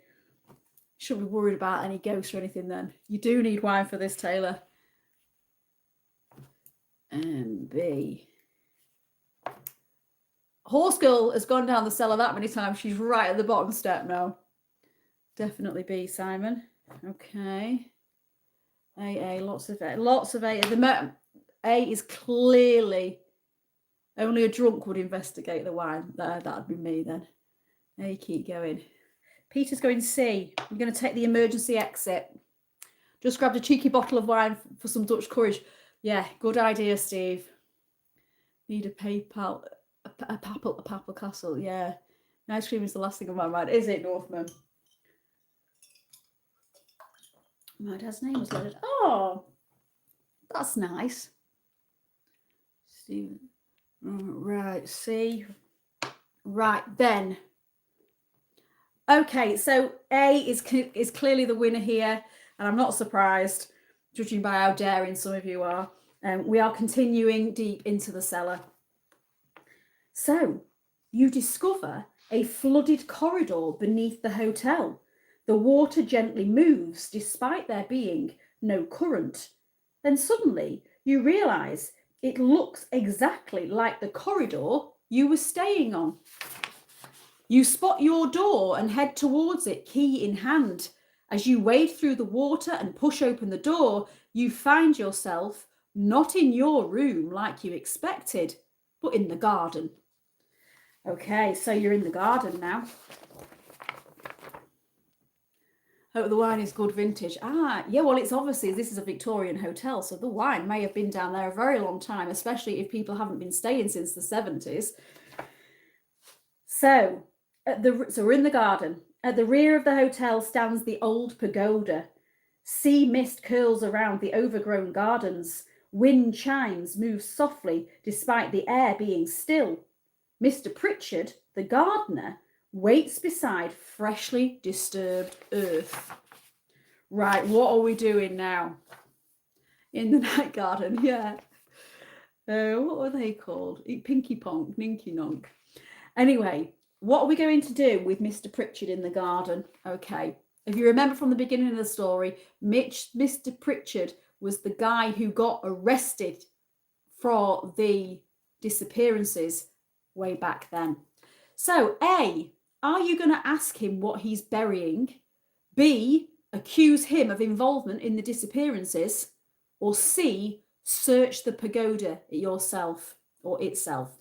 worried about any ghosts or anything then. You do need wine for this, Taylor. And B. Horse Girl has gone down the cellar that many times. She's right at the bottom step now. Definitely B, Simon. Okay. A, lots of A. Lots of A. A is clearly... Only a drunk would investigate the wine. That'd be me then. Hey, keep going. Peter's going C. I'm going to take the emergency exit. Just grabbed a cheeky bottle of wine for some Dutch courage. Yeah, good idea, Steve. Need a PayPal, a papal castle. Yeah, ice cream is the last thing on my mind, is it, Northman? My dad's name was Leonard. Oh, that's nice. Stephen. Right, see. Right, then. Okay, so A is clearly the winner here, and I'm not surprised, judging by how daring some of you are. We are continuing deep into the cellar. So, you discover a flooded corridor beneath the hotel. The water gently moves despite there being no current. Then suddenly, you realise it looks exactly like the corridor you were staying on. You spot your door and head towards it, key in hand. As you wade through the water and push open the door, you find yourself not in your room like you expected, but in the garden. Okay, so you're in the garden now. Hope the wine is good vintage. Yeah, well, it's obviously, this is a Victorian hotel, so the wine may have been down there a very long time, especially if people haven't been staying since the 70s. So we're in the garden. At the rear of the hotel stands the old pagoda. Sea mist curls around the overgrown gardens. Wind chimes move softly despite the air being still. Mr. Pritchard, the gardener, waits beside freshly disturbed earth. Right, what are we doing now? In the night garden, yeah. What were they called? Pinky Ponk, Ninky Nonk. Anyway, what are we going to do with Mr. Pritchard in the garden? Okay, if you remember from the beginning of the story, Mr. Pritchard was the guy who got arrested for the disappearances way back then. So, A, are you going to ask him what he's burying? B, accuse him of involvement in the disappearances? Or C, search the pagoda yourself or itself?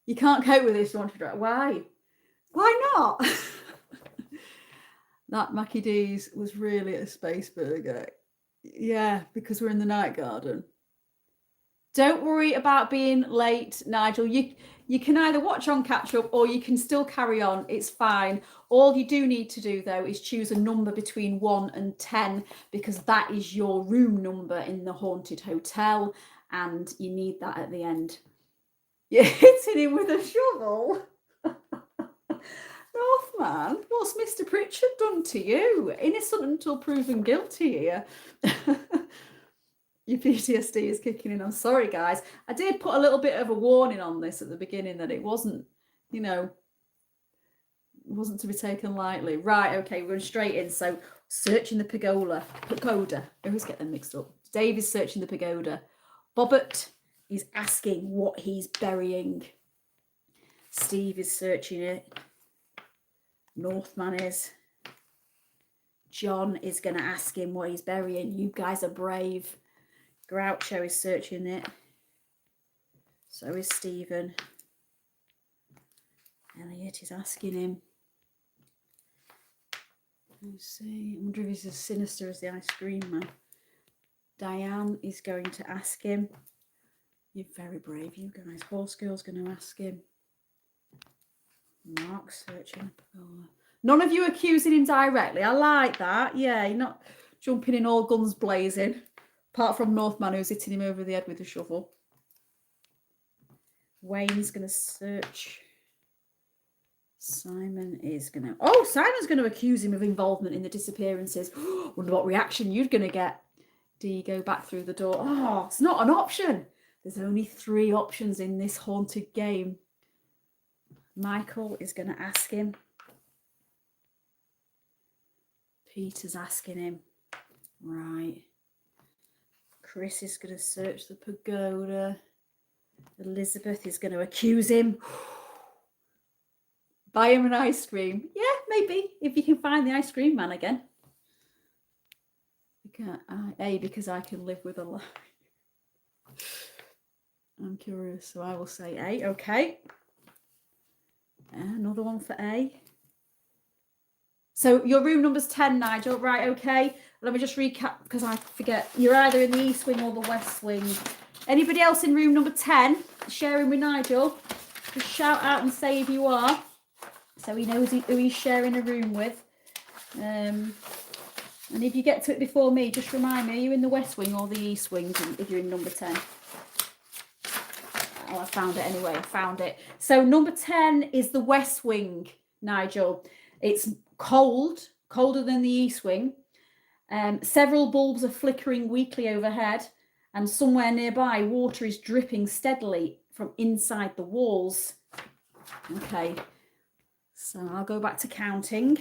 You can't cope with this, you want to try. Why? Why not? That Mackie D's was really a space burger. Yeah, because we're in the night garden. Don't worry about being late, Nigel. You can either watch on catch up or you can still carry on. It's fine. All you do need to do, though, is choose a number between 1 and 10 because that is your room number in the haunted hotel and you need that at the end. You're hitting him with a shovel. Northman, what's Mr. Pritchard done to you? Innocent until proven guilty here. Your PTSD is kicking in. I'm sorry, guys. I did put a little bit of a warning on this at the beginning that it wasn't, wasn't to be taken lightly. Right, okay, we're going straight in. So, searching the pagoda. I always get them mixed up. Dave is searching the pagoda. Bobbert is asking what he's burying. Steve is searching it. Northman is. John is going to ask him what he's burying. You guys are brave. Groucho is searching it. So is Stephen. Elliot is asking him. Let's see. I wonder if he's as sinister as the ice cream man. Diane is going to ask him. You're very brave, you guys. Horse Girl's going to ask him. Mark's searching. None of you accusing him directly. I like that. Yeah, you're not jumping in all guns blazing. Apart from Northman, who's hitting him over the head with a shovel. Wayne's going to search. Simon is going to... Oh, Simon's going to accuse him of involvement in the disappearances. Wonder what reaction you're going to get. Do you go back through the door? Oh, it's not an option. There's only 3 options in this haunted game. Michael is going to ask him. Peter's asking him. Right. Chris is going to search the pagoda. Elizabeth is going to accuse him. Buy him an ice cream. Yeah, maybe. If you can find the ice cream man again. Because I can live with a lie. I'm curious, so I will say A. Okay. Another one for A. So your room number's 10, Nigel. Right, okay. Let me just recap because I forget. You're either in the east wing or the west wing. Anybody else in room number 10 sharing with Nigel? Just shout out and say if you are. So he knows who he's sharing a room with. And if you get to it before me, just remind me, are you in the west wing or the east wing if you're in number 10? Oh, I found it anyway. I found it. So number 10 is the west wing, Nigel. It's cold, colder than the east wing. Several bulbs are flickering weakly overhead, and somewhere nearby, water is dripping steadily from inside the walls. Okay, so I'll go back to counting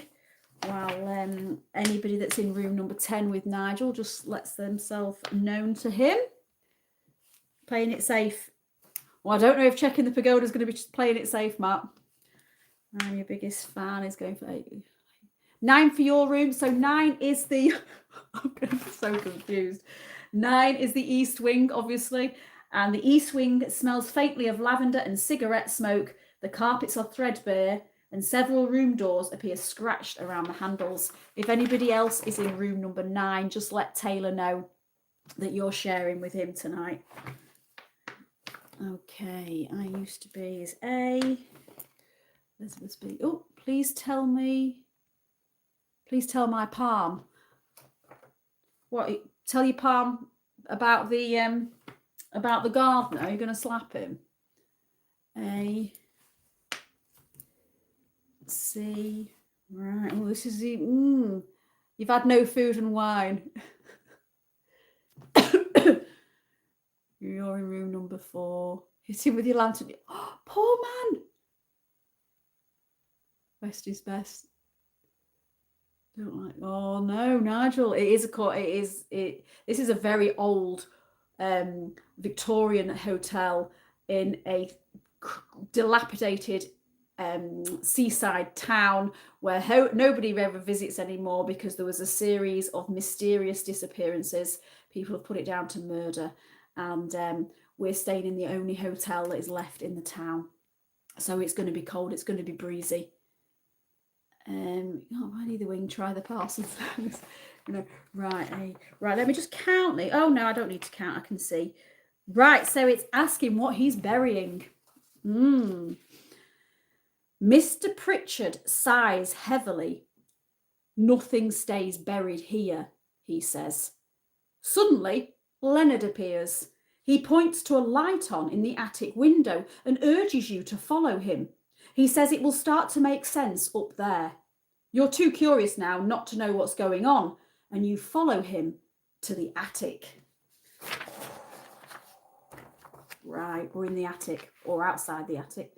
while anybody that's in room number 10 with Nigel just lets themselves known to him. Playing it safe. Well, I don't know if checking the pagoda is going to be just playing it safe, Matt. I'm your biggest fan is going for 8. 9 for your room. So 9 is the, I'm getting so confused. 9 is the east wing, obviously. And the east wing smells faintly of lavender and cigarette smoke. The carpets are threadbare and several room doors appear scratched around the handles. If anybody else is in room number 9, just let Taylor know that you're sharing with him tonight. Okay, I used to be is A. Elizabeth's B. Oh, please tell me. Please tell my palm. What? Tell your palm about the gardener. Are you going to slap him? A. C. Right. Oh, this is the. You've had no food and wine. You're in room number 4. Hit him with your lantern. Oh, poor man. Best is best. Don't like. Oh no, Nigel. It is a court. It is. This is a very old Victorian hotel in a dilapidated seaside town where nobody ever visits anymore because there was a series of mysterious disappearances. People have put it down to murder, and we're staying in the only hotel that is left in the town. So it's going to be cold. It's going to be breezy. Why need the wing? Try the Parsons. Right. Let me just count. Oh no, I don't need to count. I can see. Right. So it's asking what he's burying. Mr. Pritchard sighs heavily. Nothing stays buried here, he says. Suddenly, Leonard appears. He points to a light on in the attic window and urges you to follow him. He says it will start to make sense up there. You're too curious now not to know what's going on, and you follow him to the attic. Right, we're in the attic, or outside the attic.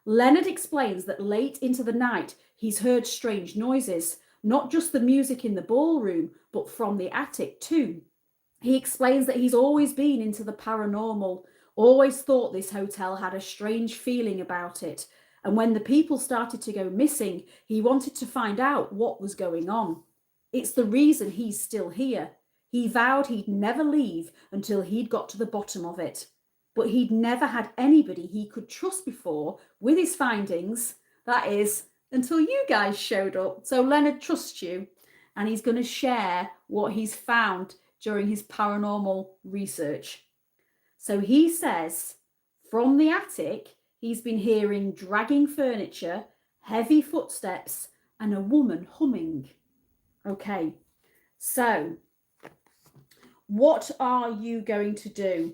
Leonard explains that late into the night, he's heard strange noises, not just the music in the ballroom, but from the attic too. He explains that he's always been into the paranormal, always thought this hotel had a strange feeling about it. And when the people started to go missing, he wanted to find out what was going on. It's the reason he's still here. He vowed he'd never leave until he'd got to the bottom of it. But he'd never had anybody he could trust before with his findings. That is, until you guys showed up. So Leonard trusts you, and he's going to share what he's found during his paranormal research. So he says, from the attic, he's been hearing dragging furniture, heavy footsteps, and a woman humming. Okay, so what are you going to do?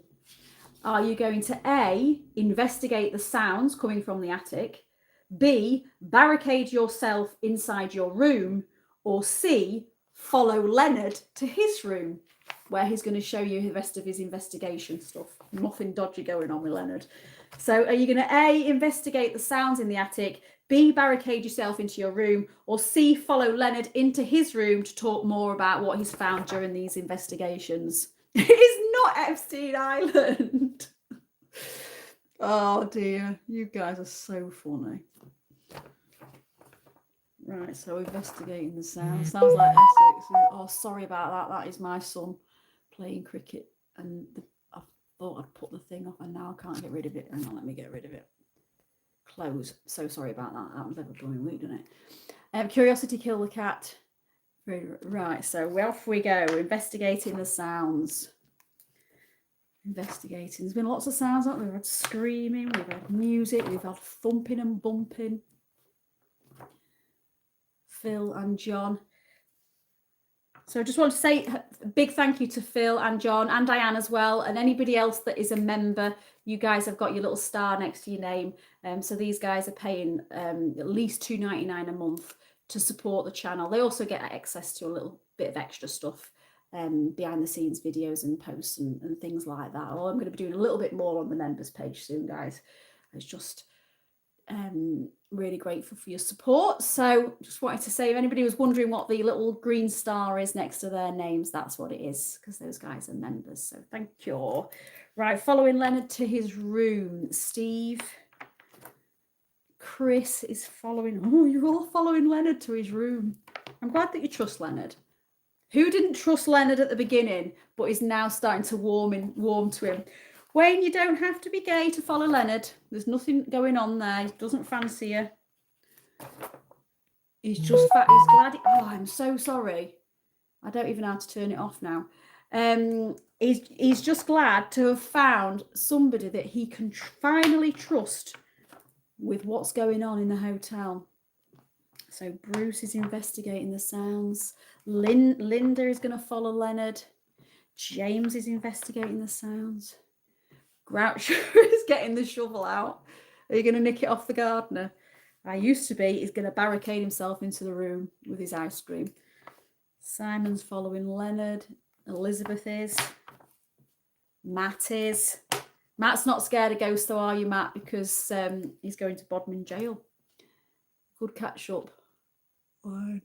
Are you going to A, investigate the sounds coming from the attic, B, barricade yourself inside your room, or C, follow Leonard to his room, where he's going to show you the rest of his investigation stuff? Nothing dodgy going on with Leonard. So are you going to A, investigate the sounds in the attic, B, barricade yourself into your room, or C, follow Leonard into his room to talk more about what he's found during these investigations? It is not Epstein Island. Oh dear, you guys are so funny. Right, so investigating the sounds. Sounds like Essex. Oh, sorry about that. That is my son playing cricket, and I thought I'd put the thing up, and now I can't get rid of it. Hang on, let me get rid of it. Close. So sorry about that. That was ever blooming week, didn't it? Curiosity kill the cat. Right, so off we go. Investigating the sounds. Investigating. There's been lots of sounds, haven't there? We've had screaming, we've had music, we've had thumping and bumping. Phil and John. So I just want to say a big thank you to Phil and John and Diane as well, and anybody else that is a member. You guys have got your little star next to your name. So these guys are paying at least $2.99 a month to support the channel. They also get access to a little bit of extra stuff, behind the scenes videos and posts and things like that. Well, I'm going to be doing a little bit more on the members page soon, guys. It's just really grateful for your support. So just wanted to say, if anybody was wondering what the little green star is next to their names, that's what it is, because those guys are members. So thank you. Right, following Leonard to his room. Steve, Chris is following. Oh, you're all following Leonard to his room. I'm glad that you trust Leonard. Who didn't trust Leonard at the beginning, but is now starting to warm to him? Wayne, you don't have to be gay to follow Leonard. There's nothing going on there. He doesn't fancy you. He's just he's glad. Oh, I'm so sorry. I don't even know how to turn it off now. He's just glad to have found somebody that he can finally trust with what's going on in the hotel. So Bruce is investigating the sounds. Linda is going to follow Leonard. James is investigating the sounds. Groucho is getting the shovel out. Are you going to nick it off the gardener? I used to be. He's going to barricade himself into the room with his ice cream. Simon's following Leonard. Elizabeth is. Matt is. Matt's not scared of ghosts though, are you, Matt? Because he's going to Bodmin jail. Good catch up. Fine.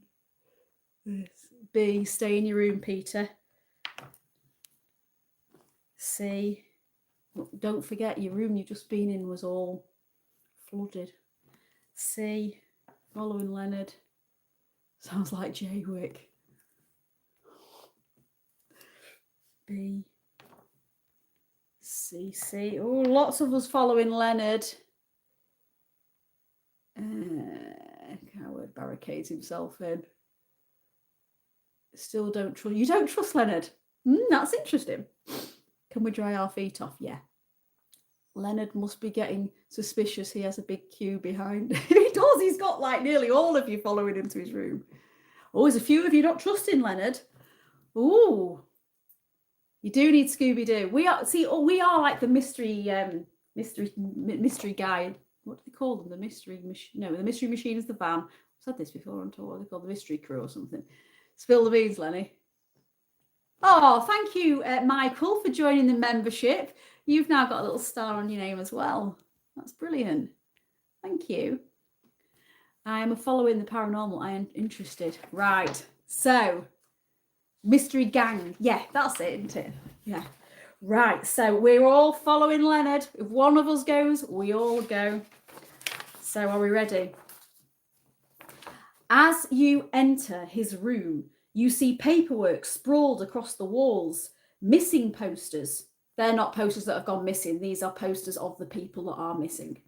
B, stay in your room, Peter. C, don't forget your room you've just been in was all flooded. C, following Leonard. Sounds like Jaywick. B, C, C. Oh, lots of us following Leonard. Coward barricades himself in. Still don't trust. You don't trust Leonard? That's interesting. Can we dry our feet off? Yeah. Leonard must be getting suspicious. He has a big queue behind. He does. He's got like nearly all of you following him to his room. Oh, there's a few of you not trusting Leonard. Ooh. You do need Scooby-Doo. We are like the mystery guy. What do they call them? The mystery machine. No, the mystery machine is the van. I've said this before. I'm told what they call the mystery crew or something. Spill the beans, Lenny. Oh, thank you, Michael, for joining the membership. You've now got a little star on your name as well. That's brilliant. Thank you. I am following the paranormal. I am interested. Right. So, mystery gang. Yeah, that's it, isn't it? Yeah. Right. So, we're all following Leonard. If one of us goes, we all go. So, are we ready? As you enter his room, you see paperwork sprawled across the walls, missing posters. They're not posters that have gone missing. These are posters of the people that are missing.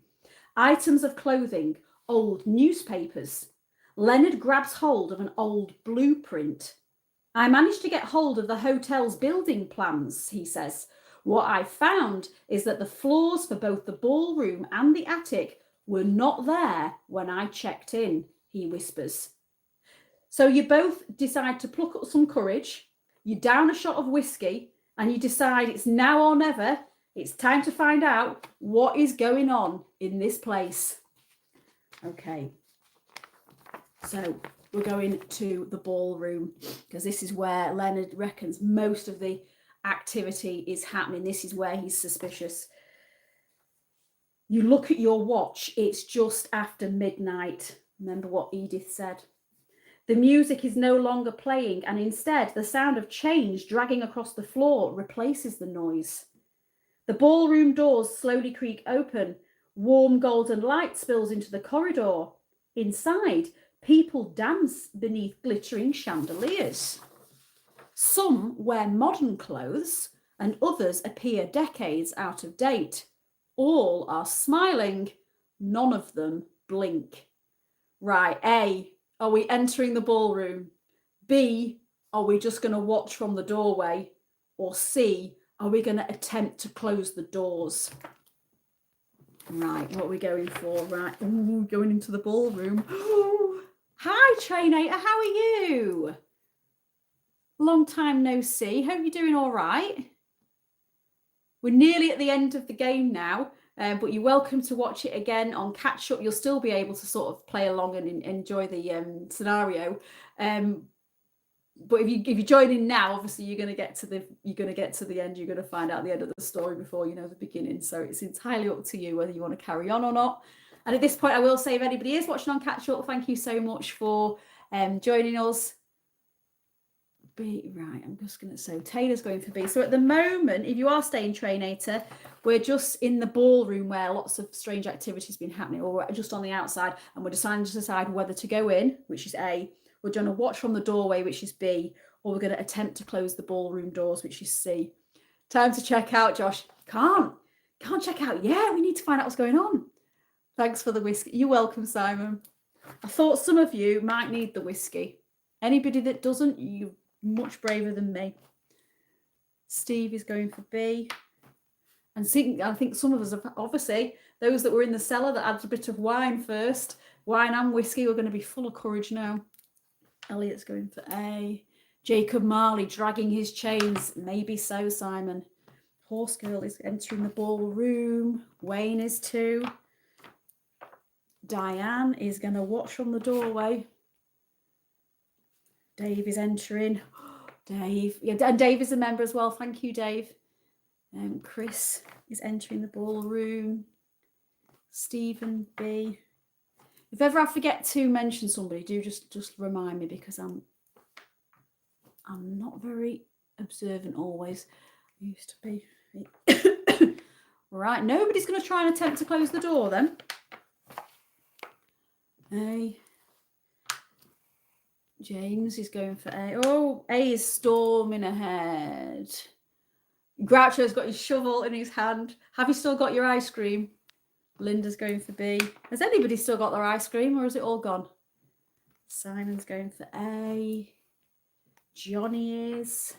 Items of clothing, old newspapers. Leonard grabs hold of an old blueprint. I managed to get hold of the hotel's building plans, he says. What I found is that the floors for both the ballroom and the attic were not there when I checked in, he whispers. So you both decide to pluck up some courage, you down a shot of whiskey, and you decide it's now or never. It's time to find out what is going on in this place. Okay. So we're going to the ballroom because this is where Leonard reckons most of the activity is happening. This is where he's suspicious. You look at your watch. It's just after midnight. Remember what Edith said. The music is no longer playing, and instead the sound of chains dragging across the floor replaces the noise. The ballroom doors slowly creak open. Warm golden light spills into the corridor. Inside, people dance beneath glittering chandeliers. Some wear modern clothes, and others appear decades out of date. All are smiling. None of them blink. Right, A, are we entering the ballroom? B, are we just going to watch from the doorway? Or C, are we going to attempt to close the doors? Right, what are we going for? Right, ooh, going into the ballroom. Hi, Trainator, how are you? Long time no see. Hope you're doing all right. We're nearly at the end of the game now. But you're welcome to watch it again on catch up. You'll still be able to sort of play along and enjoy the scenario. But if you join in now, obviously you're going to get to the end. You're going to find out the end of the story before you know the beginning. So it's entirely up to you whether you want to carry on or not. And at this point, I will say, if anybody is watching on catch up, thank you so much for joining us. B. Right, I'm just going to, so Taylor's going for B. So at the moment, if you are staying Trainator, we're just in the ballroom where lots of strange activities been happening, or we're just on the outside, and we're deciding to decide whether to go in, which is A, we're going to watch from the doorway, which is B, or we're going to attempt to close the ballroom doors, which is C. Time to check out, Josh. Can't check out yet. We need to find out what's going on. Thanks for the whiskey. You're welcome, Simon. I thought some of you might need the whiskey. Anybody that doesn't, you're much braver than me. Steve is going for B. And I think some of us have, obviously, those that were in the cellar that had a bit of wine first, wine and whiskey, are going to be full of courage now. Elliot's going for A. Jacob Marley dragging his chains. Maybe so, Simon. Horse Girl is entering the ballroom. Wayne is too. Diane is going to watch from the doorway. Dave is entering. Dave. Yeah, and Dave is a member as well. Thank you, Dave. Chris is entering the ballroom. Stephen B. If ever I forget to mention somebody, do just remind me, because I'm not very observant always. I used to be. Right, nobody's going to try and attempt to close the door then. A. James is going for A. Oh, A is storming ahead. Groucho's got his shovel in his hand. Have you still got your ice cream? Linda's going for B. Has anybody still got their ice cream, or is it all gone? Simon's going for A. Johnny is.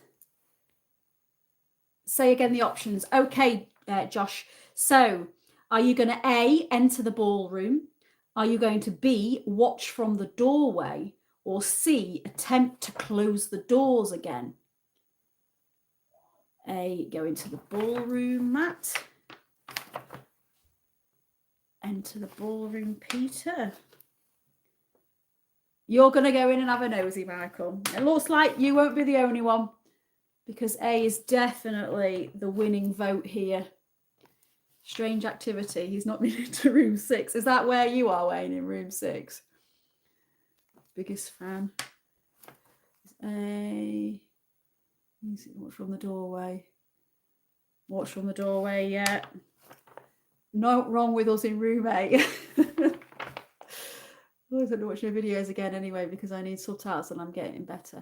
Say again the options. Okay, Josh. So, are you going to A, enter the ballroom? Are you going to B, watch from the doorway? Or C, attempt to close the doors again? A, go into the ballroom, Matt. Enter the ballroom, Peter. You're going to go in and have a nosy, Michael. It looks like you won't be the only one, because A is definitely the winning vote here. Strange activity. He's not been into room 6. Is that where you are, Wayne, in room 6? Biggest fan. A. Watch from the doorway. Watch from the doorway, yeah. No wrong with us in room 8. I always have to watch your videos again anyway, because I need subtitles and I'm getting better.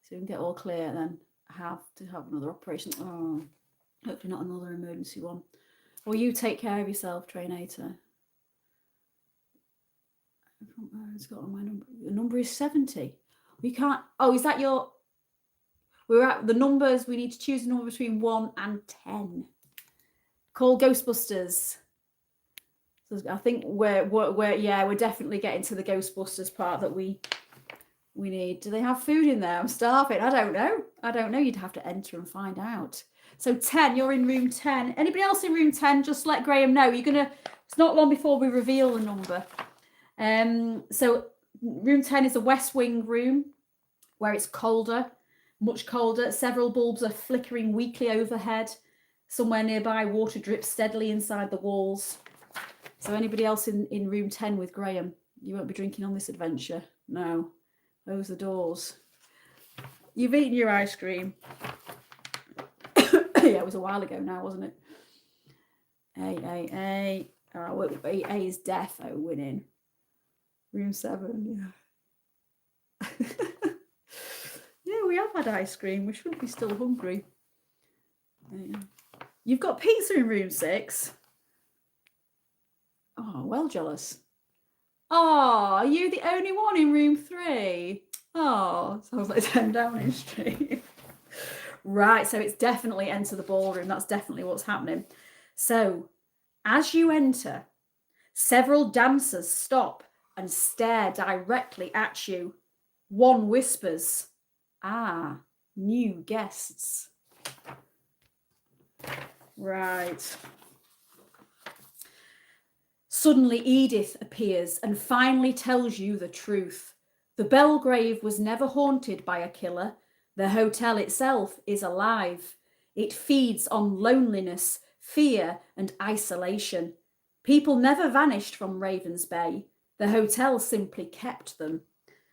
So we can get all clear, then I have to have another operation. Oh, hopefully not another emergency one. Well, you take care of yourself, Trainator. It's got on my number. The number is 70. We can't. Oh, is that your? We're at the numbers. We need to choose a number between 1 and 10. Call Ghostbusters. So I think we're definitely getting to the Ghostbusters part that we need. Do they have food in there? I'm starving. I don't know. You'd have to enter and find out. So 10, you're in room 10. Anybody else in room 10? Just let Graham know. It's not long before we reveal the number. So room 10 is a west wing room where it's colder, much colder. Several bulbs are flickering weakly overhead. Somewhere nearby, water drips steadily inside the walls. So anybody else in room 10 with Graham? You won't be drinking on this adventure. No. Close the doors. You've eaten your ice cream. Yeah, it was a while ago now, wasn't it? A. A is defo winning. Room 7, yeah. Yeah, we have had ice cream. We should be still hungry. Yeah. You've got pizza in room 6. Oh, well jealous. Oh, are you the only one in room 3? Oh, sounds like 10 Downing Street. Right, so it's definitely enter the ballroom. That's definitely what's happening. So, as you enter, several dancers stop and stare directly at you. One whispers, "Ah, new guests." Right. Suddenly Edith appears and finally tells you the truth. The Bellgrave was never haunted by a killer. The hotel itself is alive. It feeds on loneliness, fear, and isolation. People never vanished from Ravens Bay. The hotel simply kept them.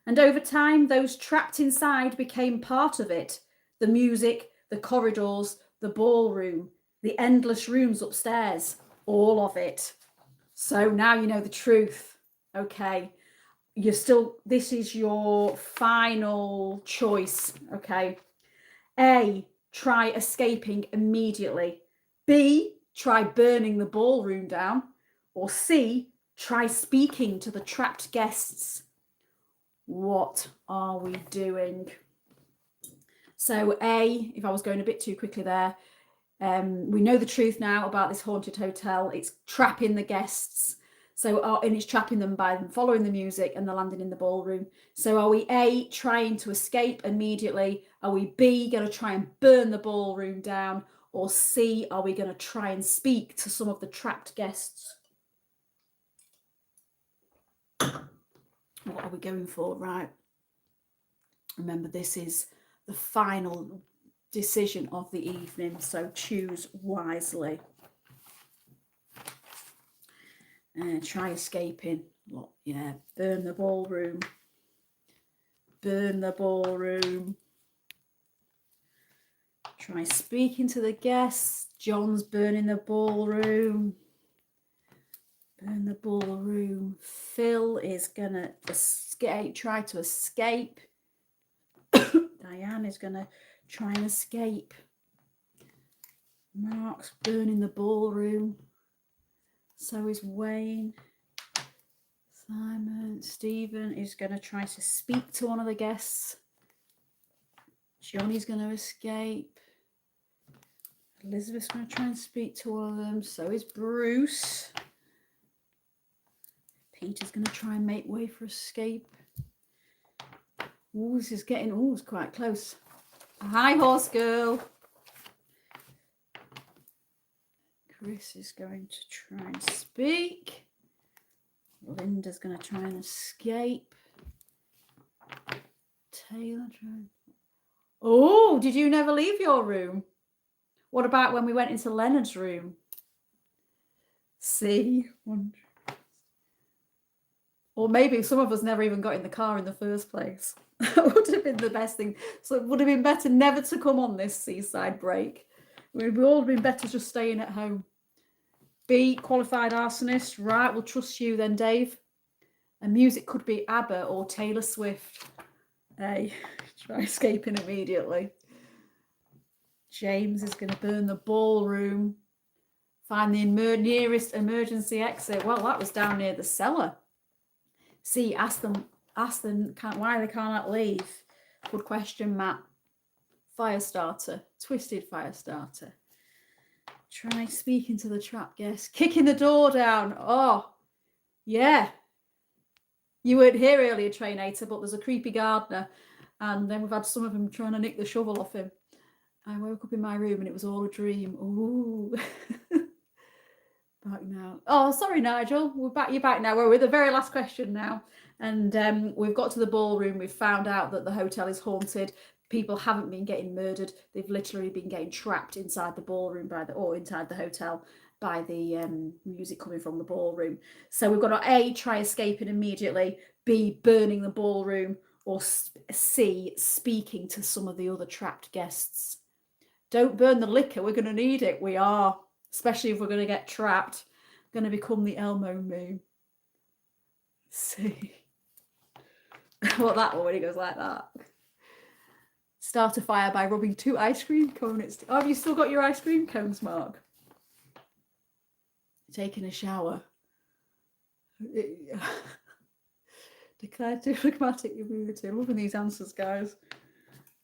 And over time, those trapped inside became part of it. The music, the corridors, the ballroom, the endless rooms upstairs, all of it. So now you know the truth. Okay. This is your final choice. Okay. A, try escaping immediately. B, try burning the ballroom down. Or C, try speaking to the trapped guests. What are we doing? So A, if I was going a bit too quickly there, we know the truth now about this haunted hotel. It's trapping the guests. So, and it's trapping them by them following the music and the landing in the ballroom. So are we A, trying to escape immediately? Are we B, going to try and burn the ballroom down? Or C, are we going to try and speak to some of the trapped guests? What are we going for? Right. Remember, this is the final decision of the evening, so choose wisely. Try escaping. Well, yeah, burn the ballroom. Burn the ballroom. Try speaking to the guests. John's burning the ballroom. Burn the ballroom. Phil is gonna escape. Try to escape. Diane is gonna try and escape. Mark's burning the ballroom. So is Wayne. Simon. Stephen is going to try to speak to one of the guests. Johnny's going to escape. Elizabeth's going to try and speak to one of them. So is Bruce. Peter's going to try and make way for escape. Oh, this is getting, it's quite close. Hi, horse girl. Chris is going to try and speak. Linda's going to try and escape. Taylor trying. Oh, did you never leave your room? What about when we went into Leonard's room? See? Or maybe some of us never even got in the car in the first place. That would have been the best thing. So it would have been better never to come on this seaside break. We'd all been better just staying at home. B, qualified arsonist. Right, we'll trust you then, Dave. And music could be ABBA or Taylor Swift. A, try escaping immediately. James is going to burn the ballroom. Find the nearest emergency exit. Well, that was down near the cellar. C, ask them why they can't leave. Good question, Matt. Fire starter. Twisted fire starter. Try speaking to the trap guest. Kicking the door down. Oh, yeah. You weren't here earlier, Trainator, but there's a creepy gardener. And then we've had some of them trying to nick the shovel off him. I woke up in my room and it was all a dream. Ooh. Back now. Oh, sorry, Nigel. You're back now. We're with the very last question now. And we've got to the ballroom. We've found out that the hotel is haunted. People haven't been getting murdered. They've literally been getting trapped inside the ballroom or inside the hotel by the music coming from the ballroom. So we've got to A, try escaping immediately, B, burning the ballroom, or C, speaking to some of the other trapped guests. Don't burn the liquor. We're going to need it. We are, especially if we're going to get trapped. Going to become the Elmo meme. C. What that one when he goes like that. Start a fire by rubbing 2 ice cream cones. Oh, have you still got your ice cream cones, Mark? Taking a shower. Declare too phlegmatic immunity. I'm loving these answers, guys.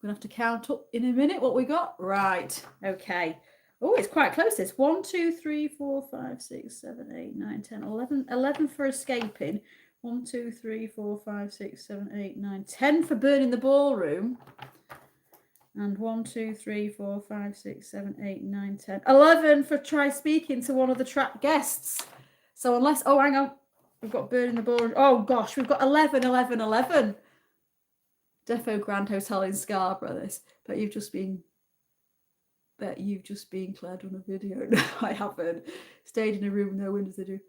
I'm going to have to count up in a minute what we got. Right. Okay. Oh, it's quite close. This 1, 2, 3, 4, 5, 6, 7, 8, 9, 10, 11. 11 for escaping. 1, 2, 3, 4, 5, 6, 7, 8, 9, 10 for burning the ballroom. And 1, 2, 3, 4, 5, 6, 7, 8, 9, 10. 11 for try speaking to one of the trapped guests. So unless, oh, hang on. We've got burning the ballroom. Oh, gosh, we've got 11, 11, 11. Defo Grand Hotel in Scarborough, this. But you've just been cleared on a video. No, I haven't. Stayed in a room with no windows. They do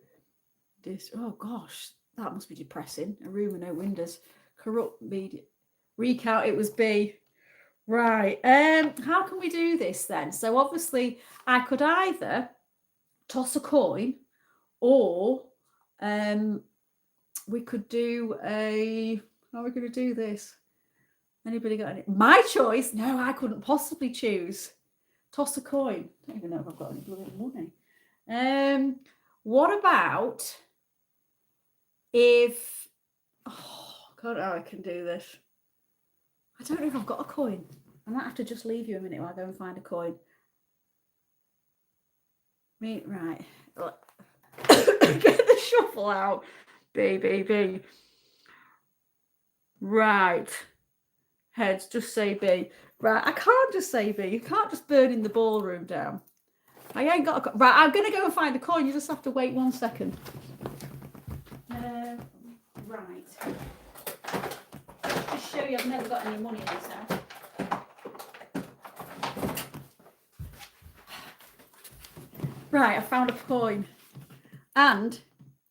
this. Oh, gosh. That must be depressing. A room with no windows. Corrupt media. Recount, it was B. Right. How can we do this then? So obviously I could either toss a coin or we could do a... How are we going to do this? Anybody got any? My choice? No, I couldn't possibly choose. Toss a coin. I don't even know if I've got any bloody money. What about if... Oh, God, how I can do this. I don't know if I've got a coin. I might have to just leave you a minute while I go and find a coin. Right. Get the shuffle out. B. Right. Heads, just say B. Right, I can't just say B. You can't just burn in the ballroom down. I ain't got a... Right, I'm going to go and find a coin. You just have to wait 1 second. Right. Just show you I've never got any money in this house. Right, I found a coin. And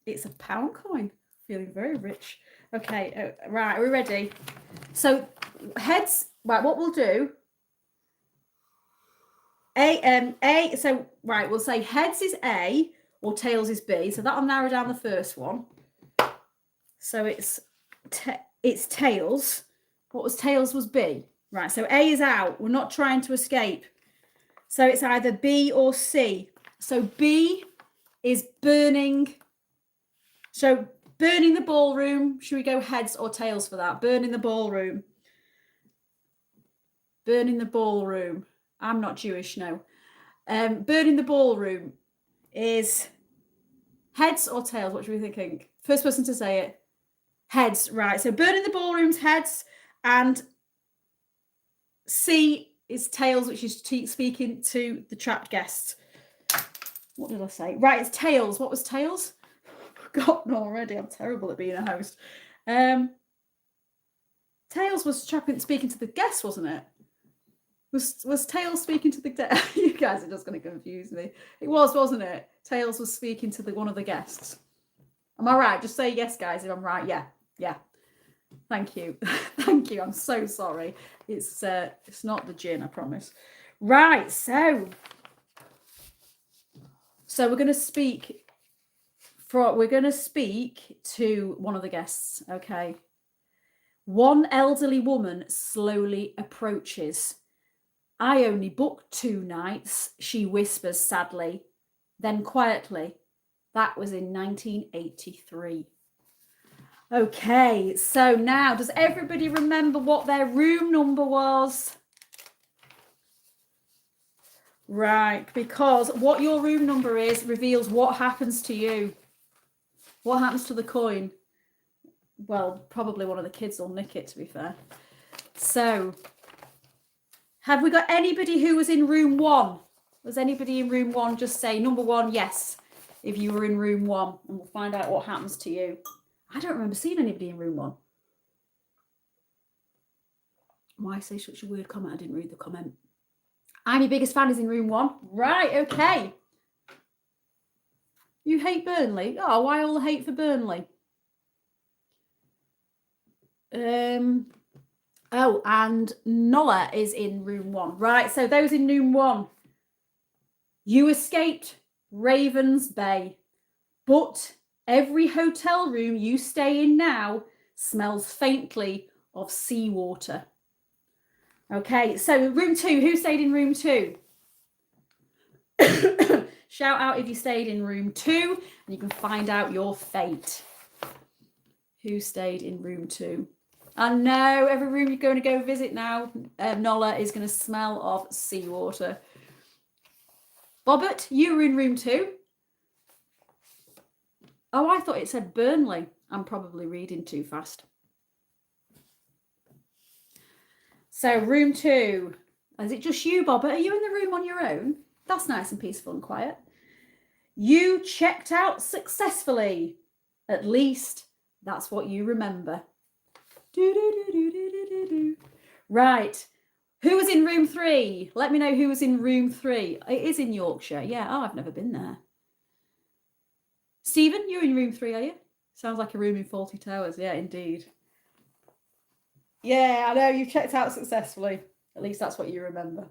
it's a £1 coin. Feeling very rich. Okay, right, are we ready? So, heads, right, what we'll do... so, right, we'll say heads is A or tails is B. So that'll narrow down the first one. So it's tails. What was tails was B. Right, so A is out. We're not trying to escape. So it's either B or C. So B is burning. So burning the ballroom. Should we go heads or tails for that? Burning the ballroom. Burning the ballroom. I'm not Jewish, no. Burning the ballroom is heads or tails? What should we be thinking? First person to say it. Heads, right. So burning the ballroom's heads, and C is tails, which is speaking to the trapped guests. What did I say? Right, it's tails. What was tails? I've forgotten already. I'm terrible at being a host. Tails was speaking to the guests, wasn't it? Was Tails speaking to the... You guys are just going to confuse me. It was, wasn't it? Tails was speaking to one of the guests. Am I right? Just say yes, guys, if I'm right. Yeah. Thank you. Thank you. I'm so sorry. It's not the gin, I promise. Right, so we're going to speak to one of the guests, okay? One elderly woman slowly approaches. I only booked 2 nights, she whispers sadly. Then quietly, that was in 1983. Okay, so now, does everybody remember what their room number was? Right, because what your room number is reveals what happens to you. What happens to the coin? Well, probably one of the kids will nick it, to be fair. So... have we got anybody who was in room 1? Was anybody in room 1? Just say number 1, yes, if you were in room 1, and we'll find out what happens to you. I don't remember seeing anybody in room 1. Why say such a weird comment? I didn't read the comment. I'm your biggest fan is in room 1. Right, okay. You hate Burnley? Oh, why all the hate for Burnley? Oh, and Nola is in room 1. Right, so those in room 1. You escaped Ravens Bay, but every hotel room you stay in now smells faintly of seawater. Okay, so room 2, who stayed in room 2? Shout out if you stayed in room 2, and you can find out your fate. Who stayed in room 2? I know, every room you're going to go visit now, Nola, is going to smell of seawater. Bobbert, you were in room 2. Oh, I thought it said Burnley. I'm probably reading too fast. So, room 2. Is it just you, Bobbert? Are you in the room on your own? That's nice and peaceful and quiet. You checked out successfully. At least that's what you remember. Right. Who was in room 3? Let me know who was in room 3. It is in Yorkshire. Yeah. Oh, I've never been there. Stephen, you're in room 3, are you? Sounds like a room in Fawlty Towers. Yeah, indeed. Yeah, I know, you've checked out successfully. At least that's what you remember.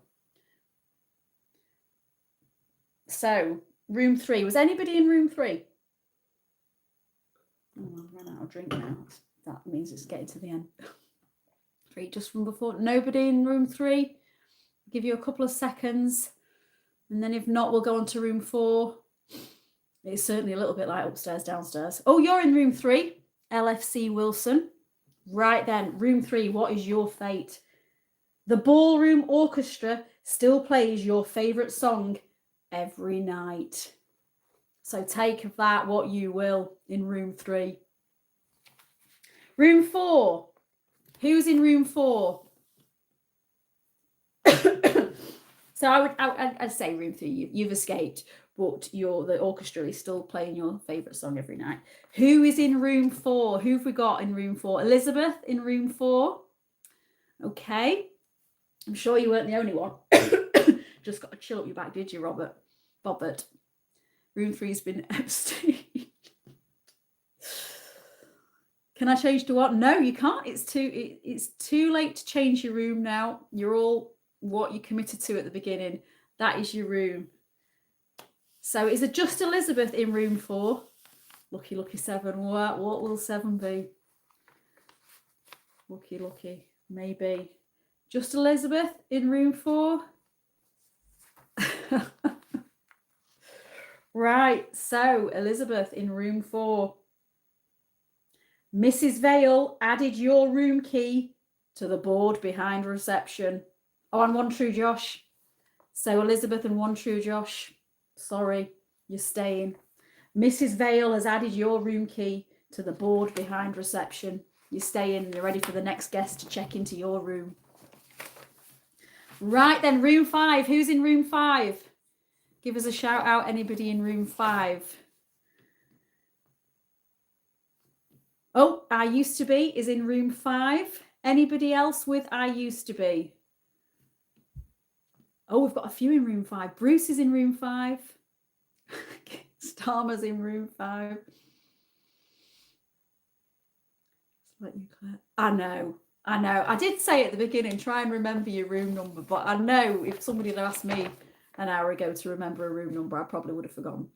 So, room 3. Was anybody in room 3? Oh, I've run out of drink now. That means it's getting to the end. 3 just from before. Nobody in room 3? I'll give you a couple of seconds. And then if not, we'll go on to room 4. It's certainly a little bit like upstairs, downstairs. Oh, you're in room 3. LFC Wilson. Right then, room 3, what is your fate? The ballroom orchestra still plays your favourite song every night. So take of that what you will in room 3. Room 4. Who's in room 4? So I'd say room 3. You've escaped, but the orchestra is still playing your favourite song every night. Who is in room 4? Who have we got in room 4? Elizabeth in room 4. Okay. I'm sure you weren't the only one. Just got to chill up your back, did you, Robert? Bobbert. Room 3's been abstained. Can I change to what? No, you can't. It's too late to change your room now. You're all what you committed to at the beginning. That is your room. So is it just Elizabeth in room 4? Lucky 7. What will 7 be? Lucky. Maybe. Just Elizabeth in room 4? Right, so Elizabeth in room 4. Mrs. Vale added your room key to the board behind reception. Oh, and 1 True Josh. So Elizabeth and 1 True Josh. Sorry, you're staying. Mrs. Vale has added your room key to the board behind reception. You're staying. You're ready for the next guest to check into your room. Right then, room 5. Who's in room 5? Give us a shout out, anybody in room 5. Oh, I used to be is in room 5. Anybody else with I used to be? Oh, we've got a few in room 5. Bruce is in room 5. Starmer's in room 5. I know. I did say at the beginning, try and remember your room number, but I know if somebody had asked me an hour ago to remember a room number, I probably would have forgotten.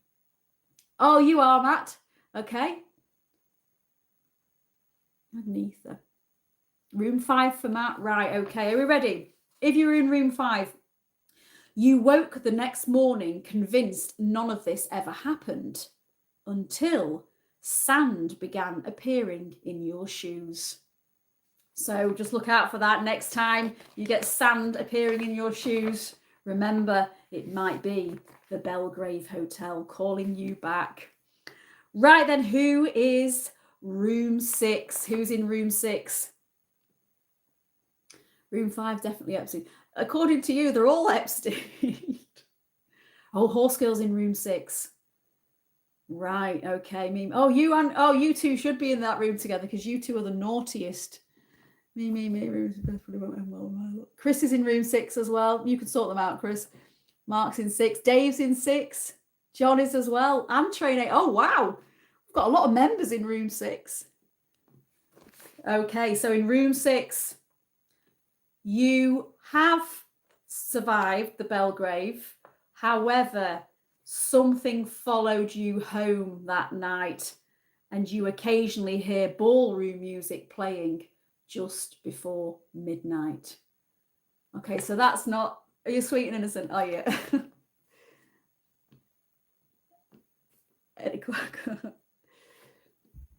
Oh, you are, Matt. Okay. Agnetha. Room 5 for Matt. Right, okay. Are we ready? If you're in room 5, you woke the next morning convinced none of this ever happened until sand began appearing in your shoes. So just look out for that next time you get sand appearing in your shoes. Remember, it might be the Bellgrave Hotel calling you back. Right then, who is room 6? Who's in room 6? Room 5, definitely Epstein. According to you, they're all Epstein. Oh, Horse Girl's in room 6. Right, okay. Oh, you two should be in that room together because you two are the naughtiest. Me. Chris is in room 6 as well. You can sort them out, Chris. Mark's in 6. Dave's in 6. John is as well. And Train 8. Oh, wow. We've got a lot of members in room 6. Okay, so in room 6, you have survived the Bellgrave. However, something followed you home that night, and you occasionally hear ballroom music playing just before midnight. Okay, so that's not... Are you sweet and innocent? Are you?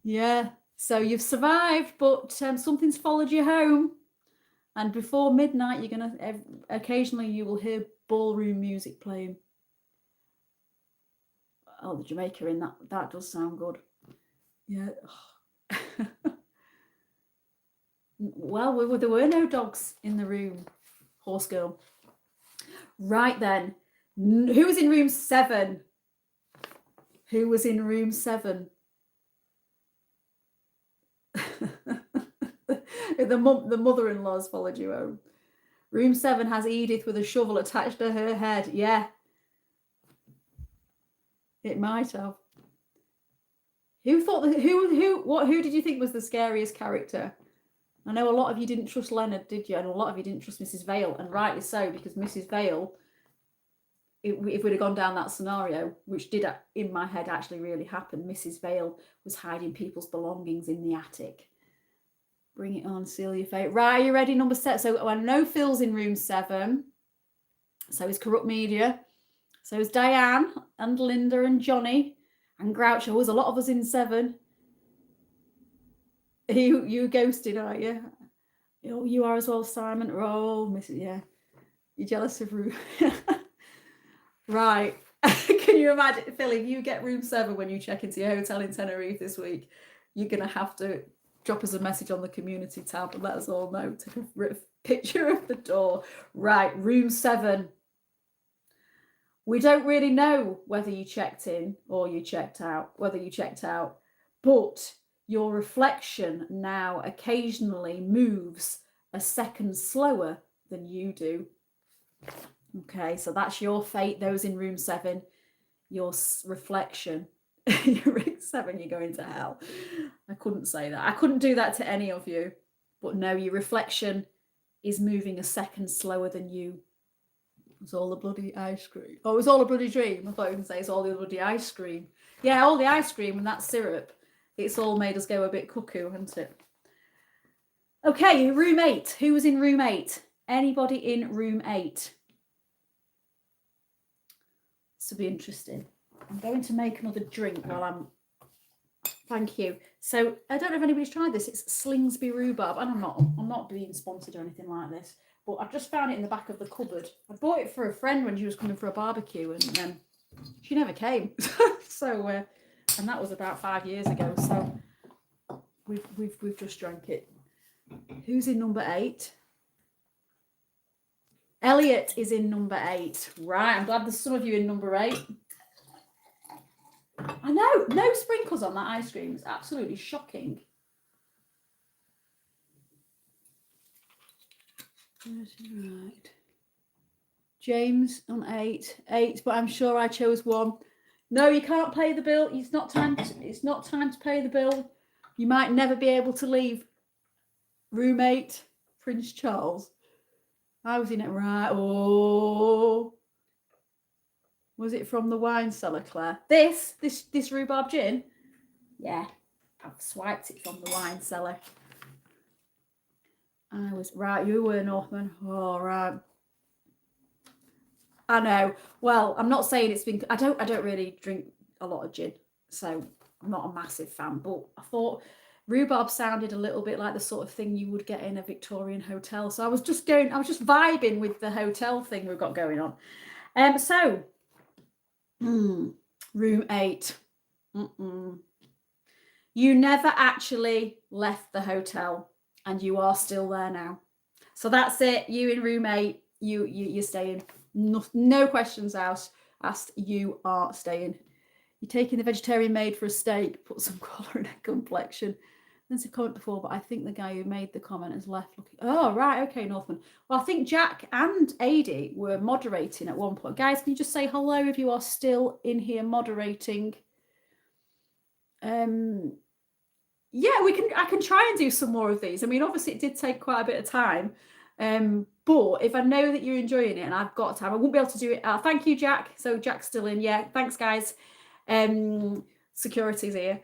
Yeah, so you've survived, but something's followed you home. And before midnight, you're going to... Occasionally, you will hear ballroom music playing. Oh, the Jamaica in that. That does sound good. Yeah. Well, there were no dogs in the room, Horse Girl. Right then. Who was in room 7? Who was in room 7? The mother-in-law's followed you home. Room 7 has Edith with a shovel attached to her head. Yeah. It might have. Who thought that? Who did you think was the scariest character? I know a lot of you didn't trust Leonard, did you? And a lot of you didn't trust Mrs. Vale, and rightly so, because Mrs. Vale, if we'd have gone down that scenario, which did in my head actually really happen, Mrs. Vale was hiding people's belongings in the attic. Bring it on, seal your fate. Right, are you ready? Number 7. So I know Phil's in room 7. So is Corrupt Media. So is Diane and Linda and Johnny and Groucho. There's a lot of us in 7. You ghosted, aren't you? Oh, you are as well, Simon. Oh, yeah. You're jealous of room. Right. Can you imagine, Phil, if you get room 7 when you check into your hotel in Tenerife this week, you're going to have to drop us a message on the community tab and let us all know. Take a picture of the door. Right, room 7. We don't really know whether you checked in or you checked out, but your reflection now occasionally moves a second slower than you do. Okay, so that's your fate. Those in room 7, your reflection. You're in 7, you're going to hell. I couldn't say that. I couldn't do that to any of you. But no, your reflection is moving a second slower than you. It's all the bloody ice cream. Oh, it was all a bloody dream. I thought you were going to say it's all the bloody ice cream. Yeah, all the ice cream and that syrup. It's all made us go a bit cuckoo, hasn't it? Okay, room 8. Who was in room 8? Anybody in room 8? This will be interesting. I'm going to make another drink while I'm... Thank you. So, I don't know if anybody's tried this. It's Slingsby Rhubarb. And I'm not being sponsored or anything like this. But I've just found it in the back of the cupboard. I bought it for a friend when she was coming for a barbecue, and she never came. So, and that was about 5 years ago. So we've just drank it. Who's in number 8? Elliot is in number 8. Right, I'm glad there's some of you in number 8. I know, no sprinkles on that ice cream. It's absolutely shocking. Right. James on 8, but I'm sure I chose 1. No, you can't pay the bill. It's not time to pay the bill. You might never be able to leave. Room 8, Prince Charles. I was in it, right. Oh, was it from the wine cellar, Claire? This rhubarb gin? Yeah, I've swiped it from the wine cellar. I was right. You were, Northman. All right. I know. Well, I'm not saying it's been. I don't really drink a lot of gin, so I'm not a massive fan. But I thought rhubarb sounded a little bit like the sort of thing you would get in a Victorian hotel. So I was just vibing with the hotel thing we've got going on. So room 8. You never actually left the hotel, and you are still there now. So that's it. You in room 8. You're staying. No questions asked. You are staying. You're taking the vegetarian maid for a steak. Put some colour in her complexion. There's a comment before, but I think the guy who made the comment has left looking. Oh, right. Okay, Northman. Well, I think Jack and Adi were moderating at one point. Guys, can you just say hello if you are still in here moderating? Yeah, I can try and do some more of these. I mean, obviously it did take quite a bit of time. But if I know that you're enjoying it and I've got time, I won't be able to do it. Thank you, Jack. So Jack's still in. Yeah, thanks, guys. Security's here.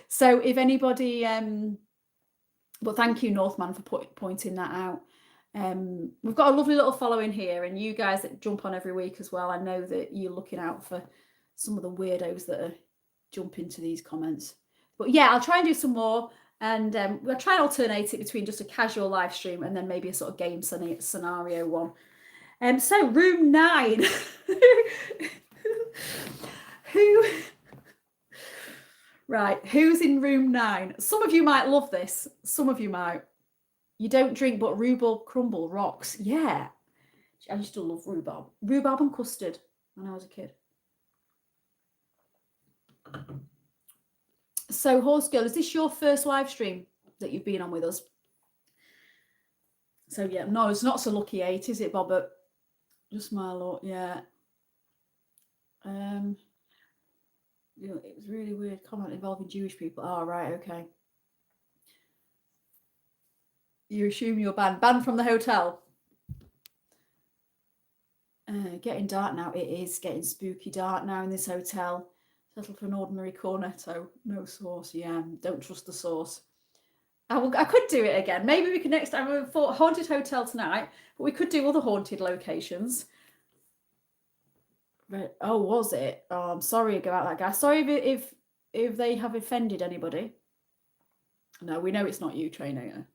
So if anybody, but thank you, Northman, for pointing that out. We've got a lovely little following here, and you guys that jump on every week as well. I know that you're looking out for some of the weirdos that are jumping to these comments. But yeah, I'll try and do some more. And we'll try and alternate it between just a casual live stream and then maybe a sort of game scenario one. So room 9. Who's in room 9? Some of you might love this. Some of you might. You don't drink, but rhubarb crumble rocks. Yeah. I used to love rhubarb. Rhubarb and custard when I was a kid. So, Horse Girl, is this your first live stream that you've been on with us? So, yeah, no, it's not so lucky 8, is it, Bobbert? Just my luck, yeah. You know, it was really weird comment involving Jewish people. Oh, right, okay. You assume you're banned. Banned from the hotel. Getting dark now. It is getting spooky dark now in this hotel. Settle for an ordinary cornetto. No sauce. Yeah, don't trust the sauce. I could do it again. Maybe we could next time. We thought haunted hotel tonight, but we could do other haunted locations. But, oh, was it? Oh, I'm sorry about that, guy. Sorry if they have offended anybody. No, we know it's not you, Trainer.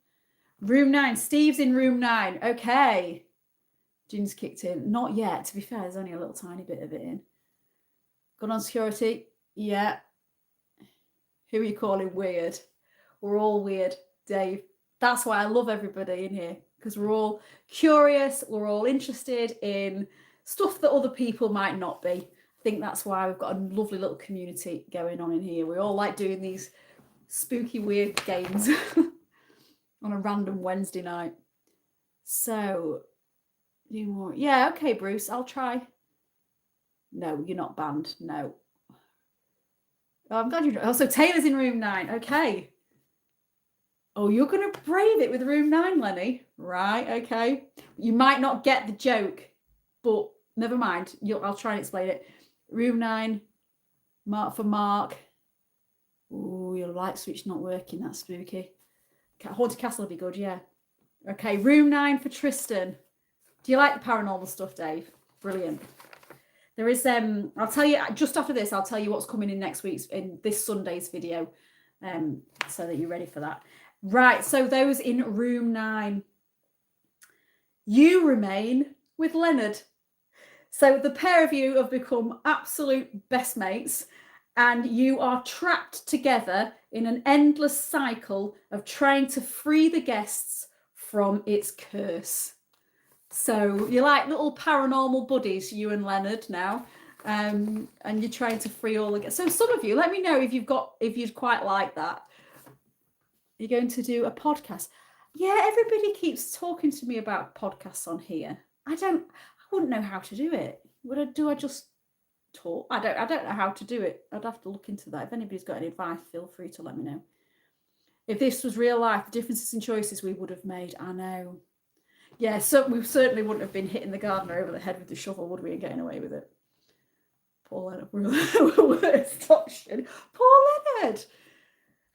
Room 9. Steve's in room 9. Okay. Gin's kicked in. Not yet. To be fair, there's only a little tiny bit of it in. Gone on security. Yeah. Who are you calling weird? We're all weird, Dave. That's why I love everybody in here, because we're all curious. We're all interested in stuff that other people might not be. I think that's why we've got a lovely little community going on in here. We all like doing these spooky, weird games on a random Wednesday night. So, do more. Yeah, okay, Bruce, I'll try. No, you're not banned. No. Oh, I'm glad you. Oh, so Taylor's in room 9. Okay. Oh, you're going to brave it with room 9, Lenny. Right, okay. You might not get the joke, but never mind. I'll try and explain it. Room 9, mark for Mark. Oh, your light switch not working. That's spooky. Haunted Castle will be good, yeah. Okay, room 9 for Tristan. Do you like the paranormal stuff, Dave? Brilliant. There is, I'll tell you, just after this, I'll tell you what's coming in this Sunday's video, so that you're ready for that. Right, so those in room 9. You remain with Leonard. So the pair of you have become absolute best mates, and you are trapped together in an endless cycle of trying to free the guests from its curse. So you're like little paranormal buddies, you and Leonard now, and you're trying to free all the guests. So some of you, let me know if you'd quite like that. You're going to do a podcast. Yeah, everybody keeps talking to me about podcasts on here. I wouldn't know how to do it. I just talk? I don't know how to do it. I'd have to look into that. If anybody's got any advice, feel free to let me know. If this was real life, the differences in choices we would have made, I know. Yeah, so we certainly wouldn't have been hitting the gardener over the head with the shovel, would we, and getting away with it? Poor Leonard. Stop shit. Poor Leonard.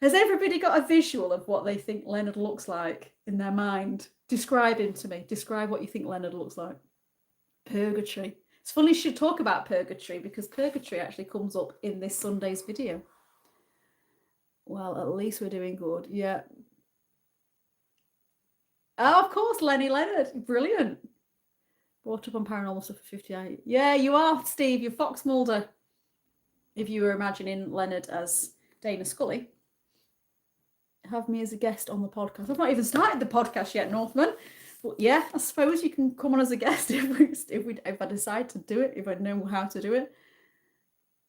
Has everybody got a visual of what they think Leonard looks like in their mind? Describe him to me. Describe what you think Leonard looks like. Purgatory. It's funny you should talk about purgatory, because purgatory actually comes up in this Sunday's video. Well, at least we're doing good. Yeah. Oh, of course, Lenny Leonard. Brilliant. Brought up on paranormal stuff for 58. Yeah, you are, Steve. You're Fox Mulder. If you were imagining Leonard as Dana Scully. Have me as a guest on the podcast. I've not even started the podcast yet, Northman. But yeah, I suppose you can come on as a guest if I decide to do it, if I know how to do it.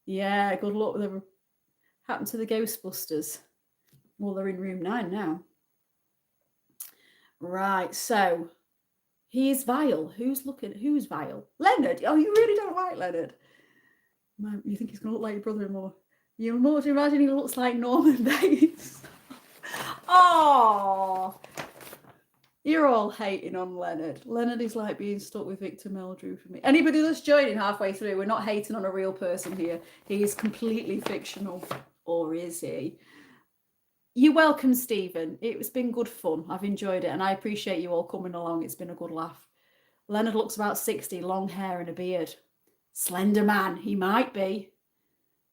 Yeah, good luck with whatever happened to the Ghostbusters. Well, they're in room 9 now. Right, so he's vile. Who's vile? Leonard. Oh, you really don't like Leonard. You think he's going to look like your brother-in-law? You imagine he looks like Norman Bates. Oh, you're all hating on Leonard. Leonard is like being stuck with Victor Meldrew for me. Anybody that's joining halfway through, we're not hating on a real person here. He is completely fictional, or is he? You're welcome, Stephen. It's been good fun. I've enjoyed it, and I appreciate you all coming along. It's been a good laugh. Leonard looks about 60, long hair and a beard. Slender man, he might be.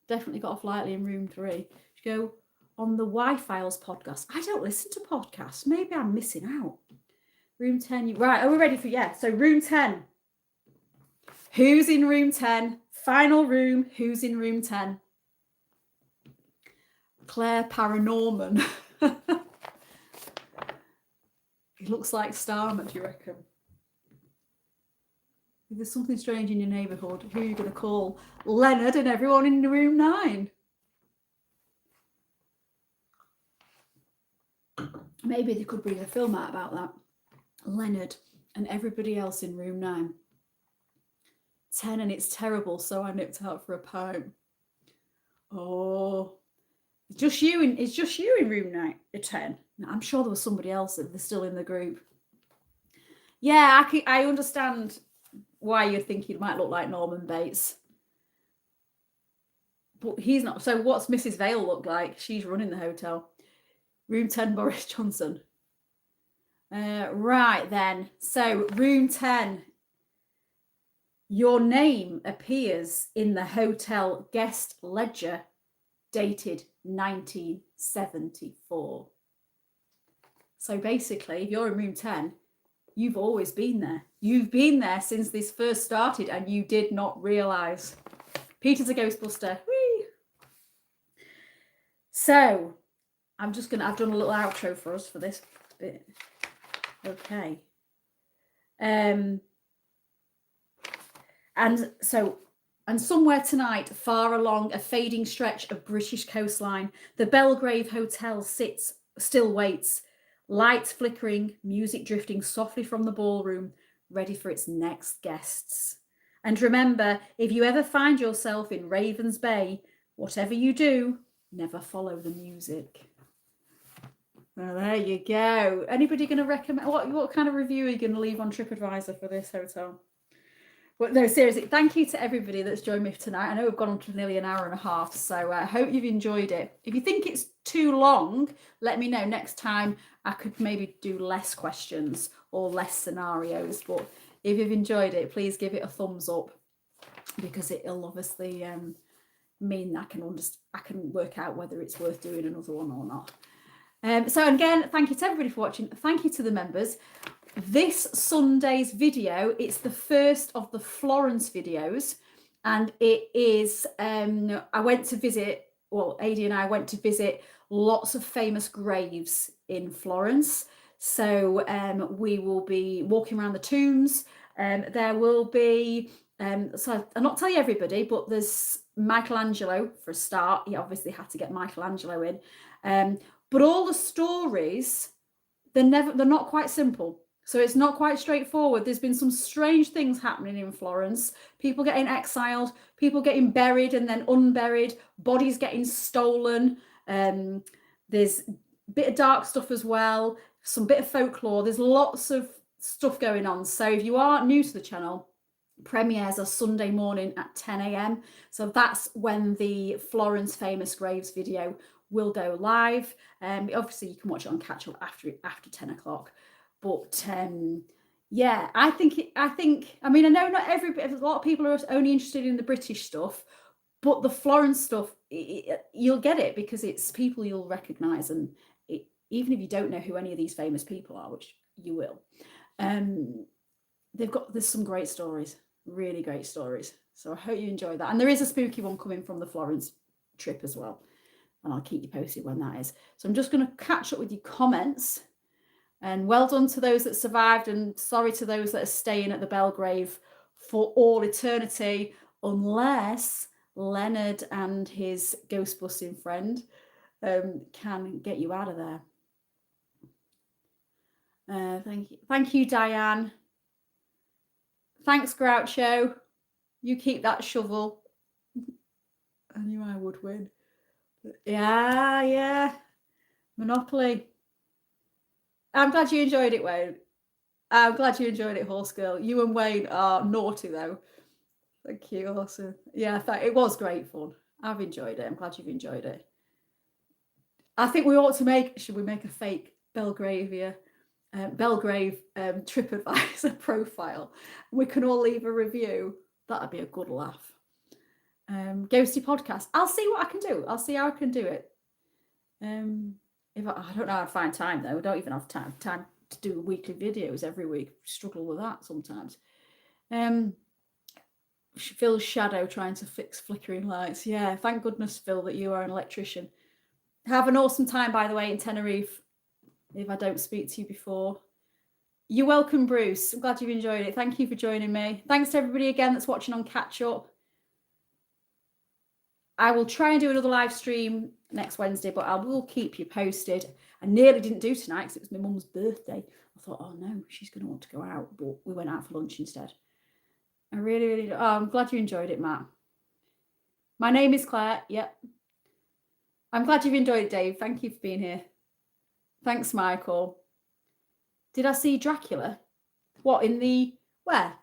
Definitely got off lightly in room 3. Go on the Y-Files podcast. I don't listen to podcasts. Maybe I'm missing out. Room 10. Right, are we ready for, yeah. So room 10. Who's in room 10? Final room. Who's in room 10? Claire Paranorman. He looks like Starmer, do you reckon? If there's something strange in your neighbourhood, who are you going to call? Leonard and everyone in room 9. Maybe they could bring a film out about that. Leonard and everybody else in room 9. 10 and it's terrible, so I nipped out for a pipe. Oh, It's just you in room 10. I'm sure there was somebody else that they're still in the group. Yeah, I understand why you're thinking it might look like Norman Bates. But he's not. So what's Mrs. Vale look like? She's running the hotel. Room 10, Boris Johnson. Right then. So room 10. Your name appears in the hotel guest ledger dated 1974. So basically, if you're in room 10, you've always been there. You've been there since this first started and you did not realise. Peter's a Ghostbuster. Whee! So, I've done a little outro for us for this bit. Okay. And somewhere tonight, far along a fading stretch of British coastline, the Bellgrave Hotel still waits, lights flickering, music drifting softly from the ballroom, ready for its next guests. And remember, if you ever find yourself in Ravens Bay, whatever you do, never follow the music. Well, there you go. Anybody going to recommend, what kind of review are you going to leave on TripAdvisor for this hotel? Well, no, seriously, thank you to everybody that's joined me tonight. I know we've gone on to nearly an hour and a half, so I hope you've enjoyed it. If you think it's too long, let me know. Next time I could maybe do less questions or less scenarios, but if you've enjoyed it, please give it a thumbs up, because it'll obviously mean I can work out whether it's worth doing another one or not. So again, thank you to everybody for watching. Thank you to the members. This Sunday's video, it's the first of the Florence videos, and it is I went to visit, well, Adi and I went to visit lots of famous graves in Florence. So we will be walking around the tombs. There will be so I'll not tell you everybody, but there's Michelangelo for a start. He obviously had to get Michelangelo in. But all the stories, they're not quite simple. So it's not quite straightforward. There's been some strange things happening in Florence. People getting exiled, people getting buried and then unburied, bodies getting stolen. There's a bit of dark stuff as well, some bit of folklore. There's lots of stuff going on. So if you are new to the channel, premieres are Sunday morning at 10 a.m. So that's when the Florence Famous Graves video will go live. Obviously you can watch it on catch up after 10 o'clock. But yeah, I mean, I know not everybody, a lot of people are only interested in the British stuff, but the Florence stuff, you'll get it because it's people you'll recognise, and even if you don't know who any of these famous people are, which you will, there's some great stories, really great stories. So I hope you enjoy that. And there is a spooky one coming from the Florence trip as well, and I'll keep you posted when that is. So I'm just going to catch up with your comments. And well done to those that survived, and sorry to those that are staying at the Bellgrave for all eternity, unless Leonard and his ghost-busting friend can get you out of there. Thank you, Diane. Thanks, Groucho. You keep that shovel. I knew I would win. Yeah. Monopoly. I'm glad you enjoyed it, Wayne. I'm glad you enjoyed it, Horse Girl. You and Wayne are naughty, though. Thank you, awesome. Yeah, it was great fun. I've enjoyed it. I'm glad you've enjoyed it. I think we ought to should we make a fake Bellgrave TripAdvisor profile? We can all leave a review. That'd be a good laugh. Ghosty podcast. I'll see what I can do. I'll see how I can do it. I don't know how to find time though. I don't even have time to do weekly videos every week. Struggle with that sometimes. Phil's shadow trying to fix flickering lights. Yeah, thank goodness, Phil, that you are an electrician. Have an awesome time, by the way, in Tenerife, if I don't speak to you before. You're welcome, Bruce. I'm glad you've enjoyed it. Thank you for joining me. Thanks to everybody again that's watching on catch up. I will try and do another live stream next Wednesday, but I will keep you posted. I nearly didn't do tonight because it was my mum's birthday. I thought, oh no, she's going to want to go out, but we went out for lunch instead. I really, I'm glad you enjoyed it, Matt. My name is Claire. Yep. I'm glad you've enjoyed it, Dave. Thank you for being here. Thanks, Michael. Did I see Dracula? What, in the... Where?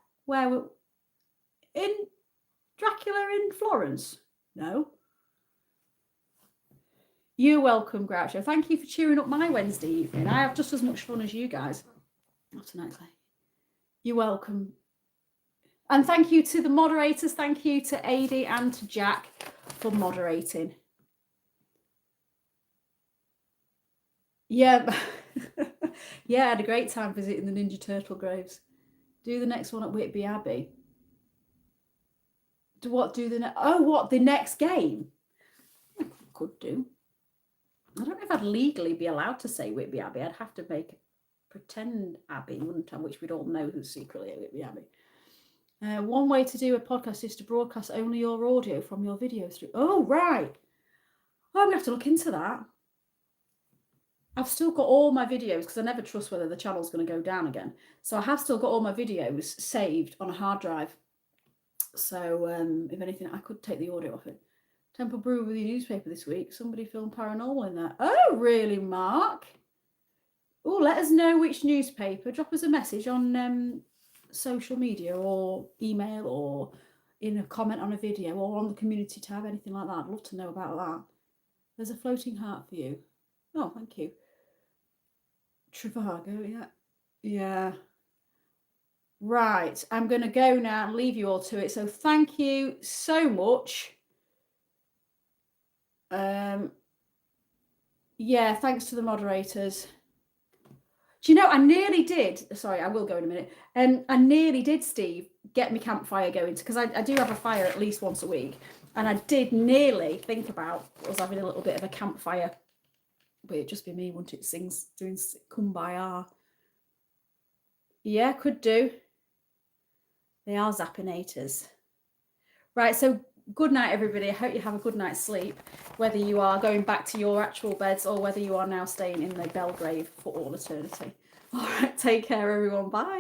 In Dracula in Florence? No. You're welcome, Groucho. Thank you for cheering up my Wednesday evening. I have just as much fun as you guys. Not tonight, Clay. You're welcome. And thank you to the moderators. Thank you to Adi and to Jack for moderating. Yeah. Yeah, I had a great time visiting the Ninja Turtle graves. Do the next one at Whitby Abbey. The next game? Could do. I don't know if I'd legally be allowed to say Whitby Abbey. I'd have to make a pretend Abbey, wouldn't I? Which we'd all know who's secretly at Whitby Abbey. One way to do a podcast is to broadcast only your audio from your video stream. Oh, right. Oh, I'm going to have to look into that. I've still got all my videos because I never trust whether the channel's going to go down again. So I have still got all my videos saved on a hard drive. So if anything, I could take the audio off it. Temple Brew with your newspaper this week. Somebody filmed paranormal in there. Oh, really, Mark? Oh, let us know which newspaper. Drop us a message on social media or email or in a comment on a video or on the community tab, anything like that. I'd love to know about that. There's a floating heart for you. Oh, thank you. Trivago, yeah. Yeah. Right, I'm going to go now and leave you all to it. So thank you so much. Yeah, thanks to the moderators. Do you know, I nearly did, sorry, I will go in a minute. I nearly did, Steve, get my campfire going, because I do have a fire at least once a week. And I did nearly think about us having a little bit of a campfire. But it'd just be me, wouldn't it? Doing Kumbaya. Yeah, could do. They are zappinators. Right, so good night, everybody. I hope you have a good night's sleep, whether you are going back to your actual beds or whether you are now staying in the Bellgrave for all eternity. All right, take care, everyone. Bye.